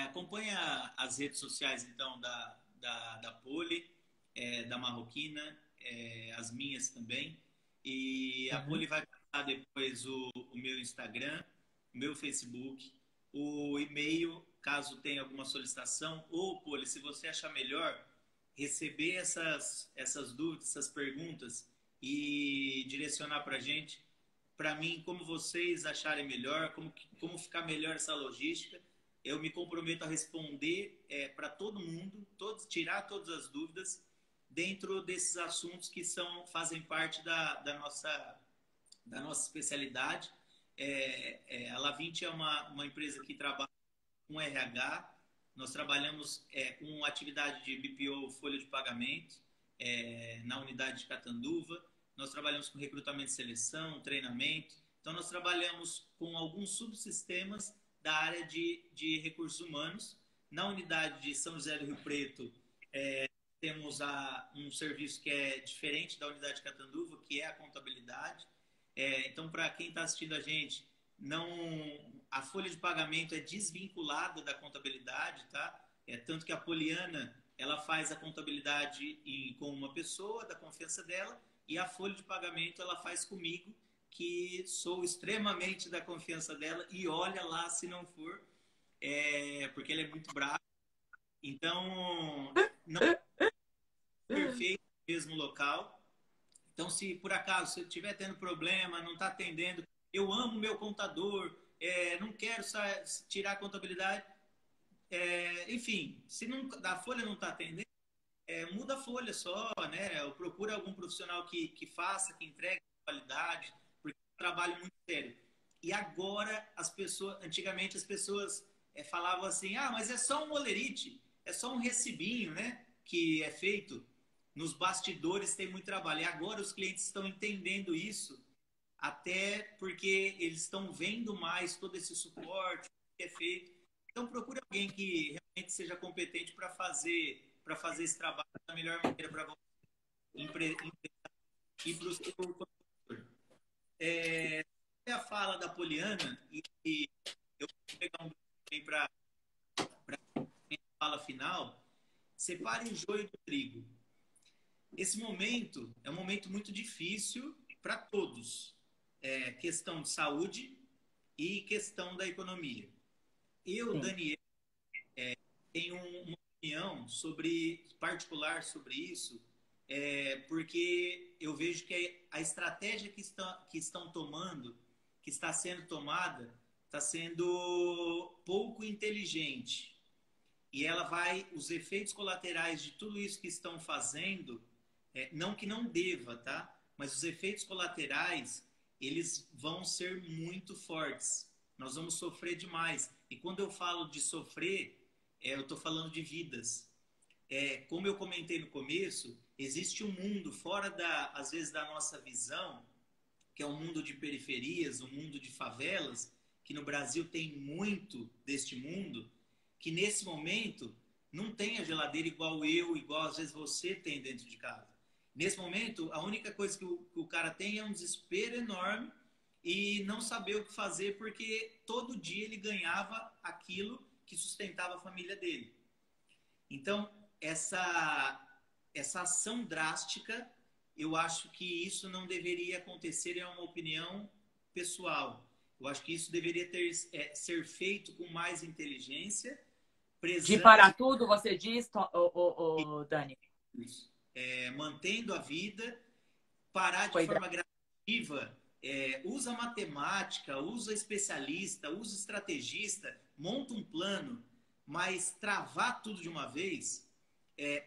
Acompanha as redes sociais, então, da Poli, da Marroquina, as minhas também. E a Uhum. Poli vai passar depois o meu Instagram, o meu Facebook, o e-mail, caso tenha alguma solicitação. Ou, Poli, se você achar melhor, receber essas dúvidas, essas perguntas e direcionar para a gente. Para mim, como vocês acharem melhor, como ficar melhor essa logística, eu me comprometo a responder para todo mundo, tirar todas as dúvidas dentro desses assuntos que fazem parte da nossa especialidade. A Lavinte é uma empresa que trabalha com RH. Nós trabalhamos com atividade de BPO, folha de pagamento, na unidade de Catanduva. Nós trabalhamos com recrutamento e seleção, treinamento. Então, nós trabalhamos com alguns subsistemas da área de recursos humanos. Na unidade de São José do Rio Preto, temos um serviço que é diferente da unidade de Catanduva, que é a contabilidade. Então, para quem está assistindo a gente, a folha de pagamento é desvinculada da contabilidade, tá? Tanto que a Poliana, ela faz a contabilidade com uma pessoa, da confiança dela, e a folha de pagamento ela faz comigo, que sou extremamente da confiança dela, e olha lá se não for, porque ele é muito bravo. Então, não é perfeito no mesmo local. Então, se por acaso você estiver tendo problema, não está atendendo, eu amo meu contador, não quero tirar a contabilidade, enfim, se não, a folha não está atendendo, muda a folha só, né? Ou procura algum profissional que faça, que entregue qualidade, porque é um trabalho muito sério. E agora, antigamente as pessoas falavam assim, mas é só um olerite, é só um recibinho, né? Que é feito. Nos bastidores tem muito trabalho. E agora os clientes estão entendendo isso, até porque eles estão vendo mais todo esse suporte que é feito. Então procure alguém que realmente seja competente para fazer esse trabalho da melhor maneira para você e para o seu consumidor. A fala da Poliana, e eu vou pegar um bem para a fala final, separe o joio do trigo. Esse momento é um momento muito difícil para todos. Questão de saúde e questão da economia. Eu, Sim. Daniel, tenho uma opinião particular sobre isso, porque eu vejo que a estratégia que estão tomando, que está sendo tomada, está sendo pouco inteligente. e ela vai, os efeitos colaterais de tudo isso que estão fazendo, não que não deva, tá? Mas os efeitos colaterais, eles vão ser muito fortes. Nós vamos sofrer demais. E quando eu falo de sofrer, eu estou falando de vidas. Como eu comentei no começo, existe um mundo fora, às vezes, da nossa visão, que é um mundo de periferias, um mundo de favelas, que no Brasil tem muito deste mundo, que nesse momento não tem a geladeira igual às vezes você tem dentro de casa. Nesse momento, a única coisa que o cara tem é um desespero enorme e não saber o que fazer, porque todo dia ele ganhava aquilo que sustentava a família dele. Então, essa ação drástica, eu acho que isso não deveria acontecer, é uma opinião pessoal. Eu acho que isso deveria ser feito com mais inteligência, De parar tudo, você diz, Dani? Isso. Mantendo a vida, parar de forma gradativa, usa matemática, usa especialista, usa estrategista, monta um plano, mas travar tudo de uma vez,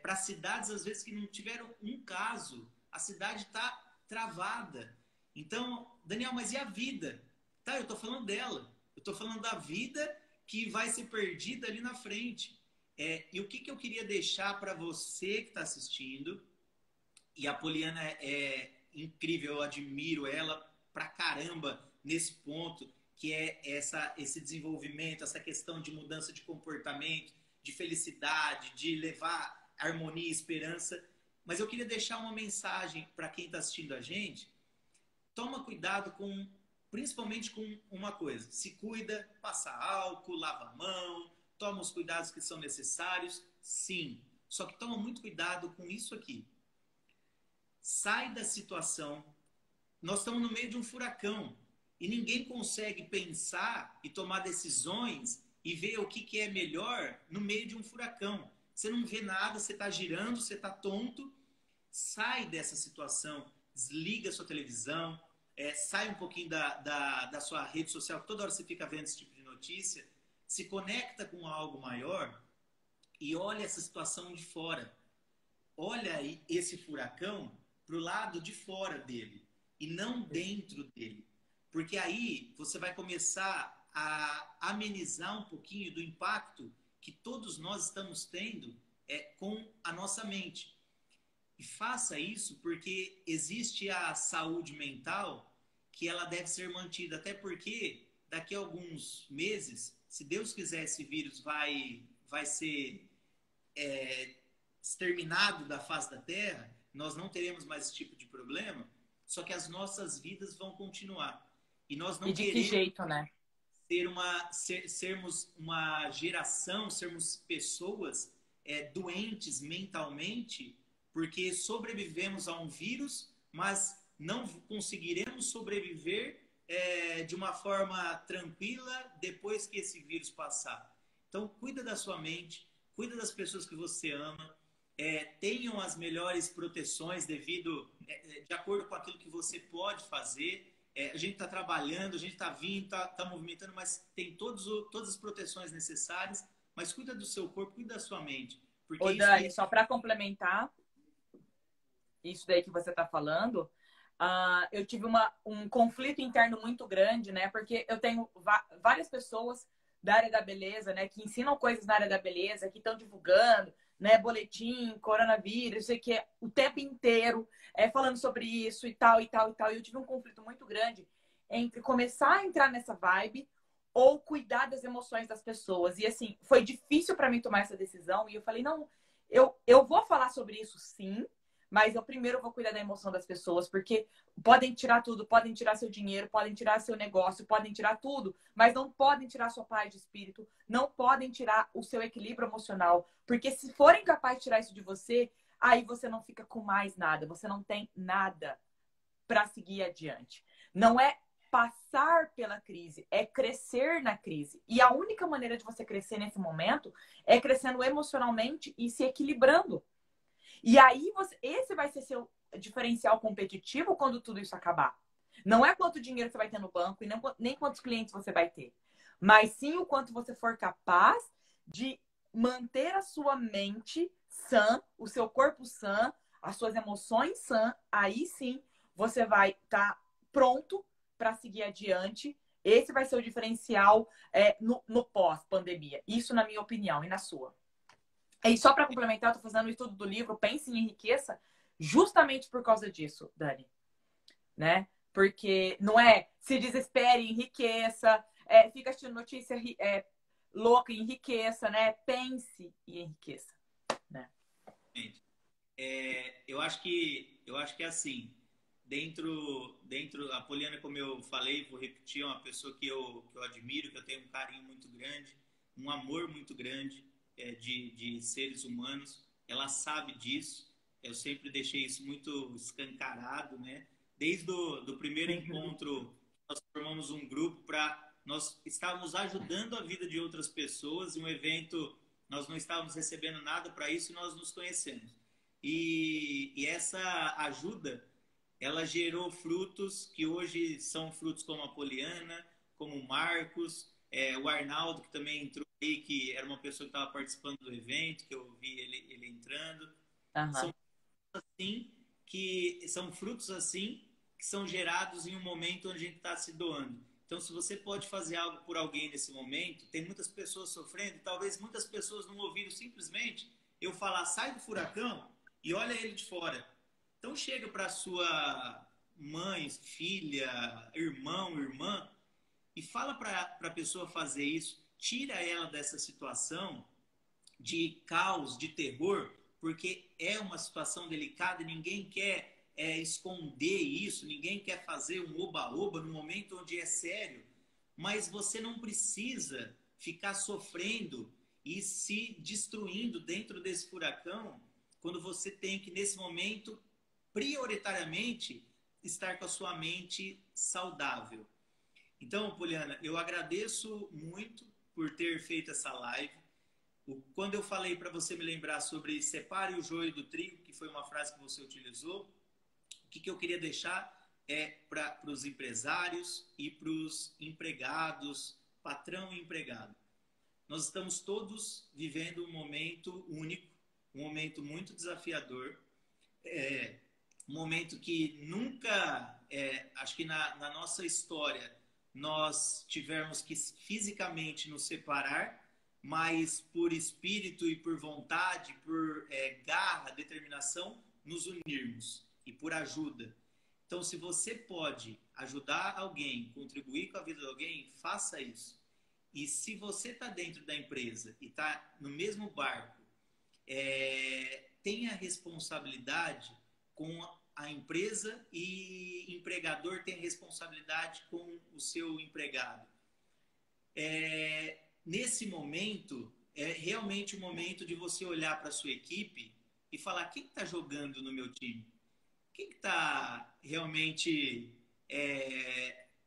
para cidades, às vezes, que não tiveram um caso, a cidade está travada. Então, Daniel, mas e a vida? Tá, eu estou falando dela. Eu estou falando da vida que vai ser perdida ali na frente. E o que eu queria deixar para você que está assistindo, e a Poliana é incrível, eu admiro ela pra caramba nesse ponto, que é esse desenvolvimento, essa questão de mudança de comportamento, de felicidade, de levar harmonia e esperança. Mas eu queria deixar uma mensagem para quem está assistindo a gente. Toma cuidado principalmente com uma coisa. Se cuida, passa álcool, lava a mão, toma os cuidados que são necessários, sim. Só que toma muito cuidado com isso aqui. Sai da situação. Nós estamos no meio de um furacão e ninguém consegue pensar e tomar decisões e ver o que é melhor no meio de um furacão. Você não vê nada, você está girando, você está tonto. Sai dessa situação, desliga a sua televisão, sai um pouquinho da sua rede social, que toda hora você fica vendo esse tipo de notícia, se conecta com algo maior e olha essa situação de fora. Olha aí esse furacão para o lado de fora dele e não dentro dele. Porque aí você vai começar a amenizar um pouquinho do impacto que todos nós estamos tendo com a nossa mente. E faça isso porque existe a saúde mental que ela deve ser mantida. Até porque daqui a alguns meses, se Deus quiser, esse vírus vai ser exterminado da face da Terra, nós não teremos mais esse tipo de problema, só que as nossas vidas vão continuar. E nós não queremos... E de que jeito, né? Sermos uma geração, sermos pessoas doentes mentalmente, porque sobrevivemos a um vírus, mas não conseguiremos sobreviver de uma forma tranquila depois que esse vírus passar. Então, cuida da sua mente, cuida das pessoas que você ama, tenham as melhores proteções de acordo com aquilo que você pode fazer. A gente está trabalhando, a gente está vindo, está movimentando, mas tem todas as proteções necessárias. Mas cuida do seu corpo, cuida da sua mente. Porque Ô, Dani, só para complementar isso daí que você está falando, eu tive um conflito interno muito grande, né? Porque eu tenho várias pessoas da área da beleza, né? Que ensinam coisas na área da beleza, que estão divulgando, né? Boletim, coronavírus, sei que o tempo inteiro falando sobre isso e tal, e tal, e tal. E eu tive um conflito muito grande entre começar a entrar nessa vibe ou cuidar das emoções das pessoas. E assim, foi difícil para mim tomar essa decisão. E eu falei, não, eu vou falar sobre isso sim, mas eu primeiro vou cuidar da emoção das pessoas, porque podem tirar tudo, podem tirar seu dinheiro, podem tirar seu negócio, podem tirar tudo, mas não podem tirar sua paz de espírito, não podem tirar o seu equilíbrio emocional, porque se forem capazes de tirar isso de você, aí você não fica com mais nada, você não tem nada para seguir adiante. Não é passar pela crise, é crescer na crise. E a única maneira de você crescer nesse momento é crescendo emocionalmente e se equilibrando. E aí, esse vai ser seu diferencial competitivo quando tudo isso acabar. Não é quanto dinheiro você vai ter no banco e nem quantos clientes você vai ter. Mas sim o quanto você for capaz de manter a sua mente sã, o seu corpo sã, as suas emoções sã, aí sim você vai estar pronto para seguir adiante. Esse vai ser o diferencial no pós-pandemia. Isso na minha opinião e na sua. E só para complementar, eu estou fazendo o estudo do livro Pense em Enriqueça justamente por causa disso, Dani. Né? Porque não é se desespere, enriqueça, fica assistindo notícia louca, enriqueça, né? Pense e enriqueça, né? Eu acho que é assim, dentro a Poliana, como eu falei, vou repetir, é uma pessoa que eu admiro, que eu tenho um carinho muito grande, um amor muito grande de seres humanos. Ela sabe disso. Eu sempre deixei isso muito escancarado, né? Desde do primeiro encontro, nós formamos um grupo para nós estávamos ajudando a vida de outras pessoas. Um evento, nós não estávamos recebendo nada para isso e nós nos conhecemos. E essa ajuda, ela gerou frutos que hoje são frutos como a Poliana, como o Marcos, o Arnaldo, que também entrou aí, que era uma pessoa que estava participando do evento, que eu vi ele entrando. Uhum. São frutos assim que são gerados em um momento onde a gente está se doando. Então, se você pode fazer algo por alguém nesse momento, tem muitas pessoas sofrendo, e talvez muitas pessoas não ouviram simplesmente eu falar, sai do furacão e olha ele de fora. Então, chega para sua mãe, filha, irmão, irmã, e fala para a pessoa fazer isso, tira ela dessa situação de caos, de terror, porque é uma situação delicada e ninguém quer esconder isso, ninguém quer fazer um oba-oba no momento onde é sério, mas você não precisa ficar sofrendo e se destruindo dentro desse furacão quando você tem que, nesse momento, prioritariamente, estar com a sua mente saudável. Então, Poliana, eu agradeço muito por ter feito essa live. Quando eu falei para você me lembrar sobre separe o joio do trigo, que foi uma frase que você utilizou, o que eu queria deixar para os empresários e para os empregados, patrão e empregado. Nós estamos todos vivendo um momento único, um momento muito desafiador, um momento que nunca, acho que na nossa história, nós tivemos que fisicamente nos separar, mas por espírito e por vontade, por garra, determinação, nos unirmos e por ajuda. Então, se você pode ajudar alguém, contribuir com a vida de alguém, faça isso. E se você está dentro da empresa e está no mesmo barco, tenha responsabilidade com a empresa e empregador tem responsabilidade com o seu empregado. Nesse momento, é realmente o momento de você olhar para a sua equipe e falar, quem está jogando no meu time? Quem está realmente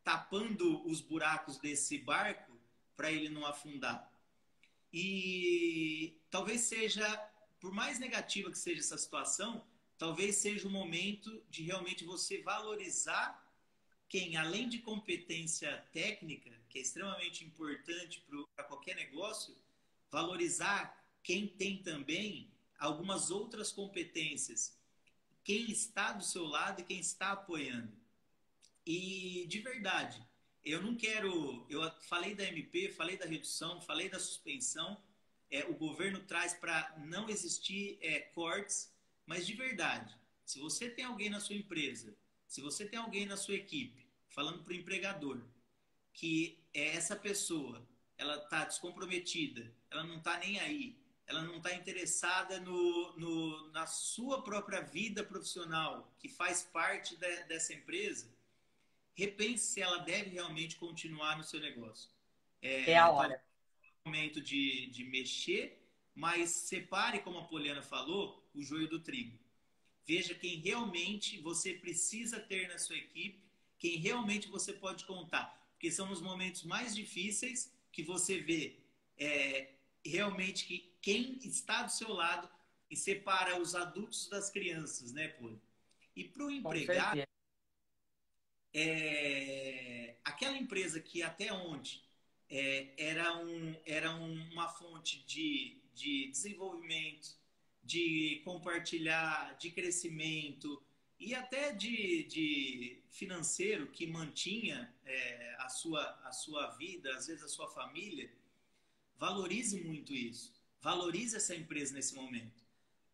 tapando os buracos desse barco para ele não afundar? E talvez seja, por mais negativa que seja essa situação, talvez seja o momento de realmente você valorizar quem, além de competência técnica, que é extremamente importante para qualquer negócio, valorizar quem tem também algumas outras competências, quem está do seu lado e quem está apoiando. E, de verdade, eu não quero... Eu falei da MP, falei da redução, falei da suspensão, o governo traz para não existir cortes, mas, de verdade, se você tem alguém na sua empresa, se você tem alguém na sua equipe, falando para o empregador, que essa pessoa, ela está descomprometida, ela não está nem aí, ela não está interessada na sua própria vida profissional, que faz parte dessa empresa, repense se ela deve realmente continuar no seu negócio. É a hora. É o momento de mexer, mas separe, como a Poliana falou, o joio do trigo. Veja quem realmente você precisa ter na sua equipe, quem realmente você pode contar. Porque são nos momentos mais difíceis que você vê realmente que quem está do seu lado e separa os adultos das crianças, né, Poli? E para o empregado, aquela empresa que até onde era uma fonte de de desenvolvimento, de compartilhar, de crescimento e até de financeiro que mantinha a sua vida, às vezes a sua família, valorize muito isso. Valorize essa empresa nesse momento.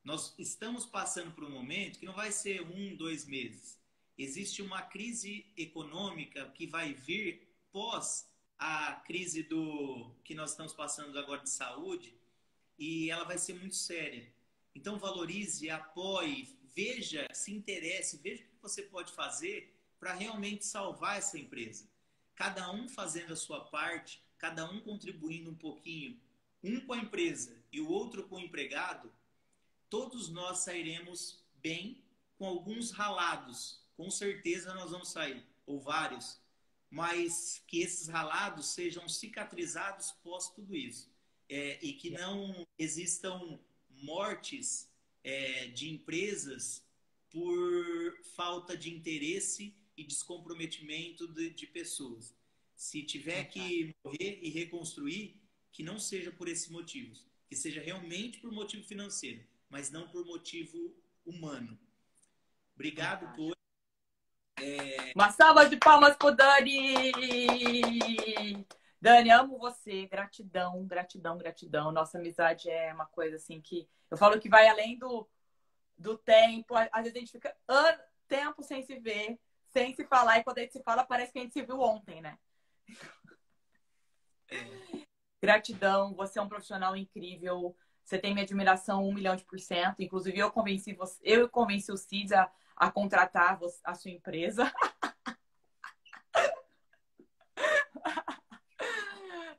Nós estamos passando por um momento que não vai ser 1, 2 meses. Existe uma crise econômica que vai vir pós a crise que nós estamos passando agora de saúde, e ela vai ser muito séria. Então valorize, apoie, veja, se interesse, veja o que você pode fazer para realmente salvar essa empresa. Cada um fazendo a sua parte, cada um contribuindo um pouquinho, um com a empresa e o outro com o empregado, todos nós sairemos bem, com alguns ralados. Com certeza nós vamos sair, ou vários, mas que esses ralados sejam cicatrizados pós tudo isso. E que não existam mortes de empresas por falta de interesse e descomprometimento de pessoas. Se tiver que morrer e reconstruir, que não seja por esses motivos, que seja realmente por motivo financeiro, mas não por motivo humano. Obrigado por... Uma salva de palmas pro Dani! Dani, amo você. Gratidão, gratidão, gratidão. Nossa amizade é uma coisa assim que... Eu falo que vai além do tempo. Às vezes a gente fica tempo sem se ver, sem se falar. E quando a gente se fala, parece que a gente se viu ontem, né? Gratidão. Você é um profissional incrível. Você tem minha admiração 1.000.000%. Inclusive, eu convenci o Cid a contratar a sua empresa.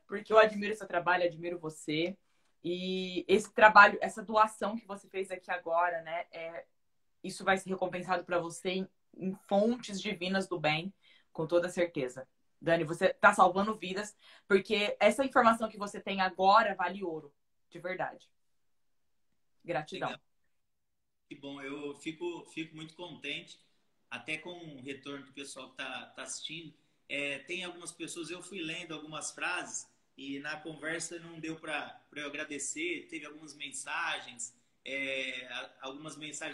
Porque eu admiro seu trabalho, admiro você. E esse trabalho, essa doação que você fez aqui agora, né? Isso vai ser recompensado para você em fontes divinas do bem, com toda certeza. Dani, você está salvando vidas, porque essa informação que você tem agora vale ouro, de verdade. Gratidão. Legal. Que bom, eu fico muito contente, até com o retorno do pessoal que está assistindo. Tem algumas pessoas, eu fui lendo algumas frases e na conversa não deu para eu agradecer, teve algumas mensagens,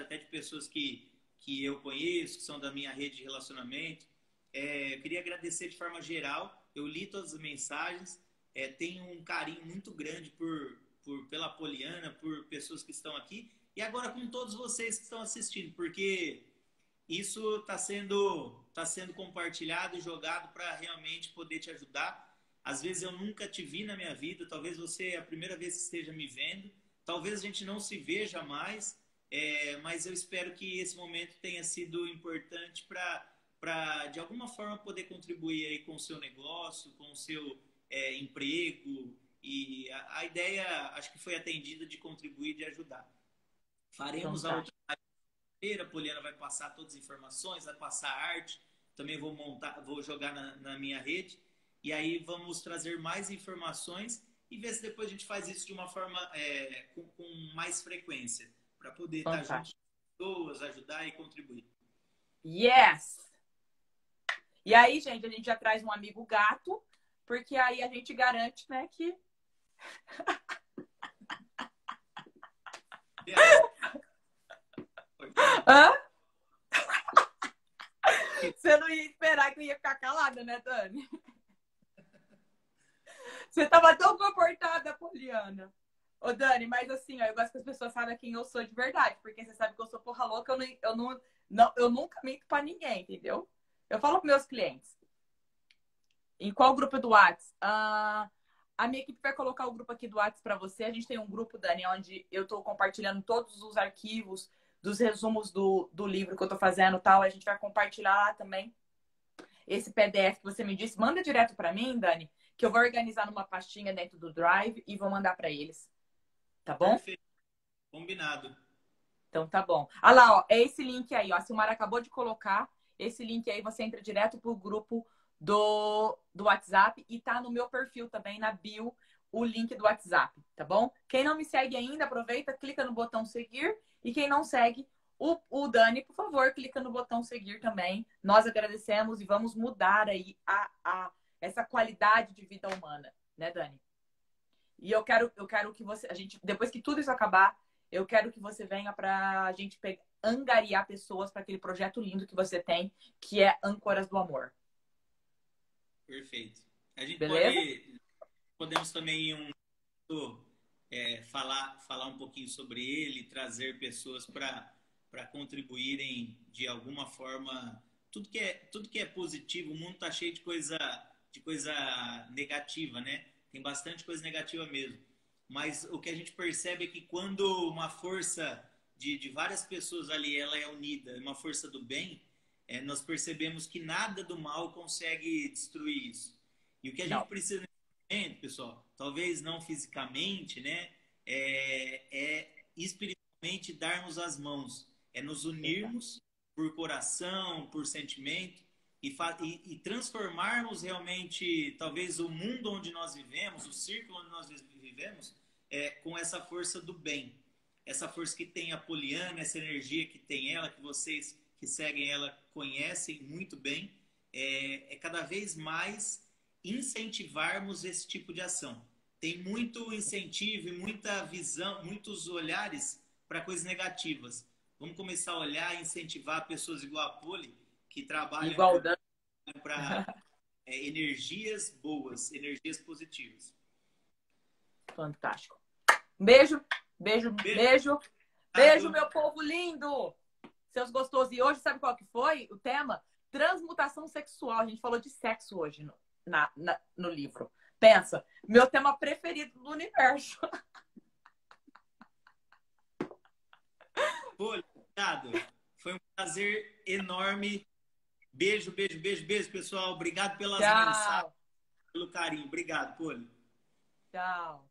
até de pessoas que eu conheço, que são da minha rede de relacionamento. Eu queria agradecer de forma geral, eu li todas as mensagens, tenho um carinho muito grande pela Poliana, por pessoas que estão aqui, e agora com todos vocês que estão assistindo, porque isso está sendo compartilhado e jogado para realmente poder te ajudar. Às vezes eu nunca te vi na minha vida, talvez você é a primeira vez que esteja me vendo, talvez a gente não se veja mais, mas eu espero que esse momento tenha sido importante para de alguma forma poder contribuir aí com o seu negócio, com o seu emprego, e a ideia acho que foi atendida de contribuir, de ajudar. Faremos a outra feira, a Poliana vai passar todas as informações, vai passar arte, também vou jogar na minha rede, e aí vamos trazer mais informações e ver se depois a gente faz isso de uma forma com mais frequência, para poder estar junto com pessoas, ajudar e contribuir. Yes! E aí, gente, a gente já traz um amigo gato, porque aí a gente garante, né, que... Hã? Você não ia esperar que eu ia ficar calada, né, Dani? Você tava tão comportada, Poliana. Ô, Dani, mas assim, ó, eu gosto que as pessoas saibam quem eu sou de verdade, porque você sabe que eu sou porra louca, eu nunca minto pra ninguém, entendeu? Eu falo pros meus clientes. Em qual grupo do WhatsApp? A minha equipe vai colocar o grupo aqui do WhatsApp pra você. A gente tem um grupo, Dani, onde eu tô compartilhando todos os arquivos dos resumos do livro que eu tô fazendo e tal. A gente vai compartilhar lá também esse PDF que você me disse. Manda direto pra mim, Dani, que eu vou organizar numa pastinha dentro do Drive e vou mandar pra eles. Tá bom? Perfeito. Combinado. Então tá bom. Olha lá, ó, é esse link aí, ó. A Silmara acabou de colocar esse link aí, você entra direto pro grupo do WhatsApp e tá no meu perfil também, na bio, o link do WhatsApp, tá bom? Quem não me segue ainda, aproveita, clica no botão seguir. E quem não segue o Dani, por favor, clica no botão seguir também. Nós agradecemos e vamos mudar aí essa qualidade de vida humana, né, Dani? E eu quero que você, a gente, depois que tudo isso acabar, eu quero que você venha pra gente angariar pessoas para aquele projeto lindo que você tem, que é Âncoras do Amor. Perfeito. A gente Beleza? podemos também falar um pouquinho sobre ele, trazer pessoas para contribuírem de alguma forma. Tudo que é positivo, o mundo está cheio de coisa negativa, né? Tem bastante coisa negativa mesmo. Mas o que a gente percebe é que quando uma força de várias pessoas ali ela é unida, uma força do bem, nós percebemos que nada do mal consegue destruir isso. E o que a gente Não. precisa pessoal, talvez não fisicamente, né? Espiritualmente darmos as mãos, nos unirmos por coração, por sentimento e transformarmos realmente, talvez, o mundo onde nós vivemos, o círculo onde nós vivemos, com essa força do bem. Essa força que tem a Poliana, essa energia que tem ela, que vocês que seguem ela conhecem muito bem, cada vez mais incentivarmos esse tipo de ação. Tem muito incentivo e muita visão, muitos olhares para coisas negativas. Vamos começar a olhar e incentivar pessoas igual a Poli, que trabalham Igualdade. para energias boas, energias positivas. Fantástico. Beijo, beijo, beijo. Beijo, meu povo lindo! Seus gostosos. E hoje, sabe qual que foi o tema? Transmutação sexual. A gente falou de sexo hoje no livro. Pensa, meu tema preferido do universo. Pô, obrigado. Foi um prazer enorme. Beijo, beijo, beijo, beijo, pessoal. Obrigado pelas mensagens, pelo carinho. Obrigado, Poli. Tchau.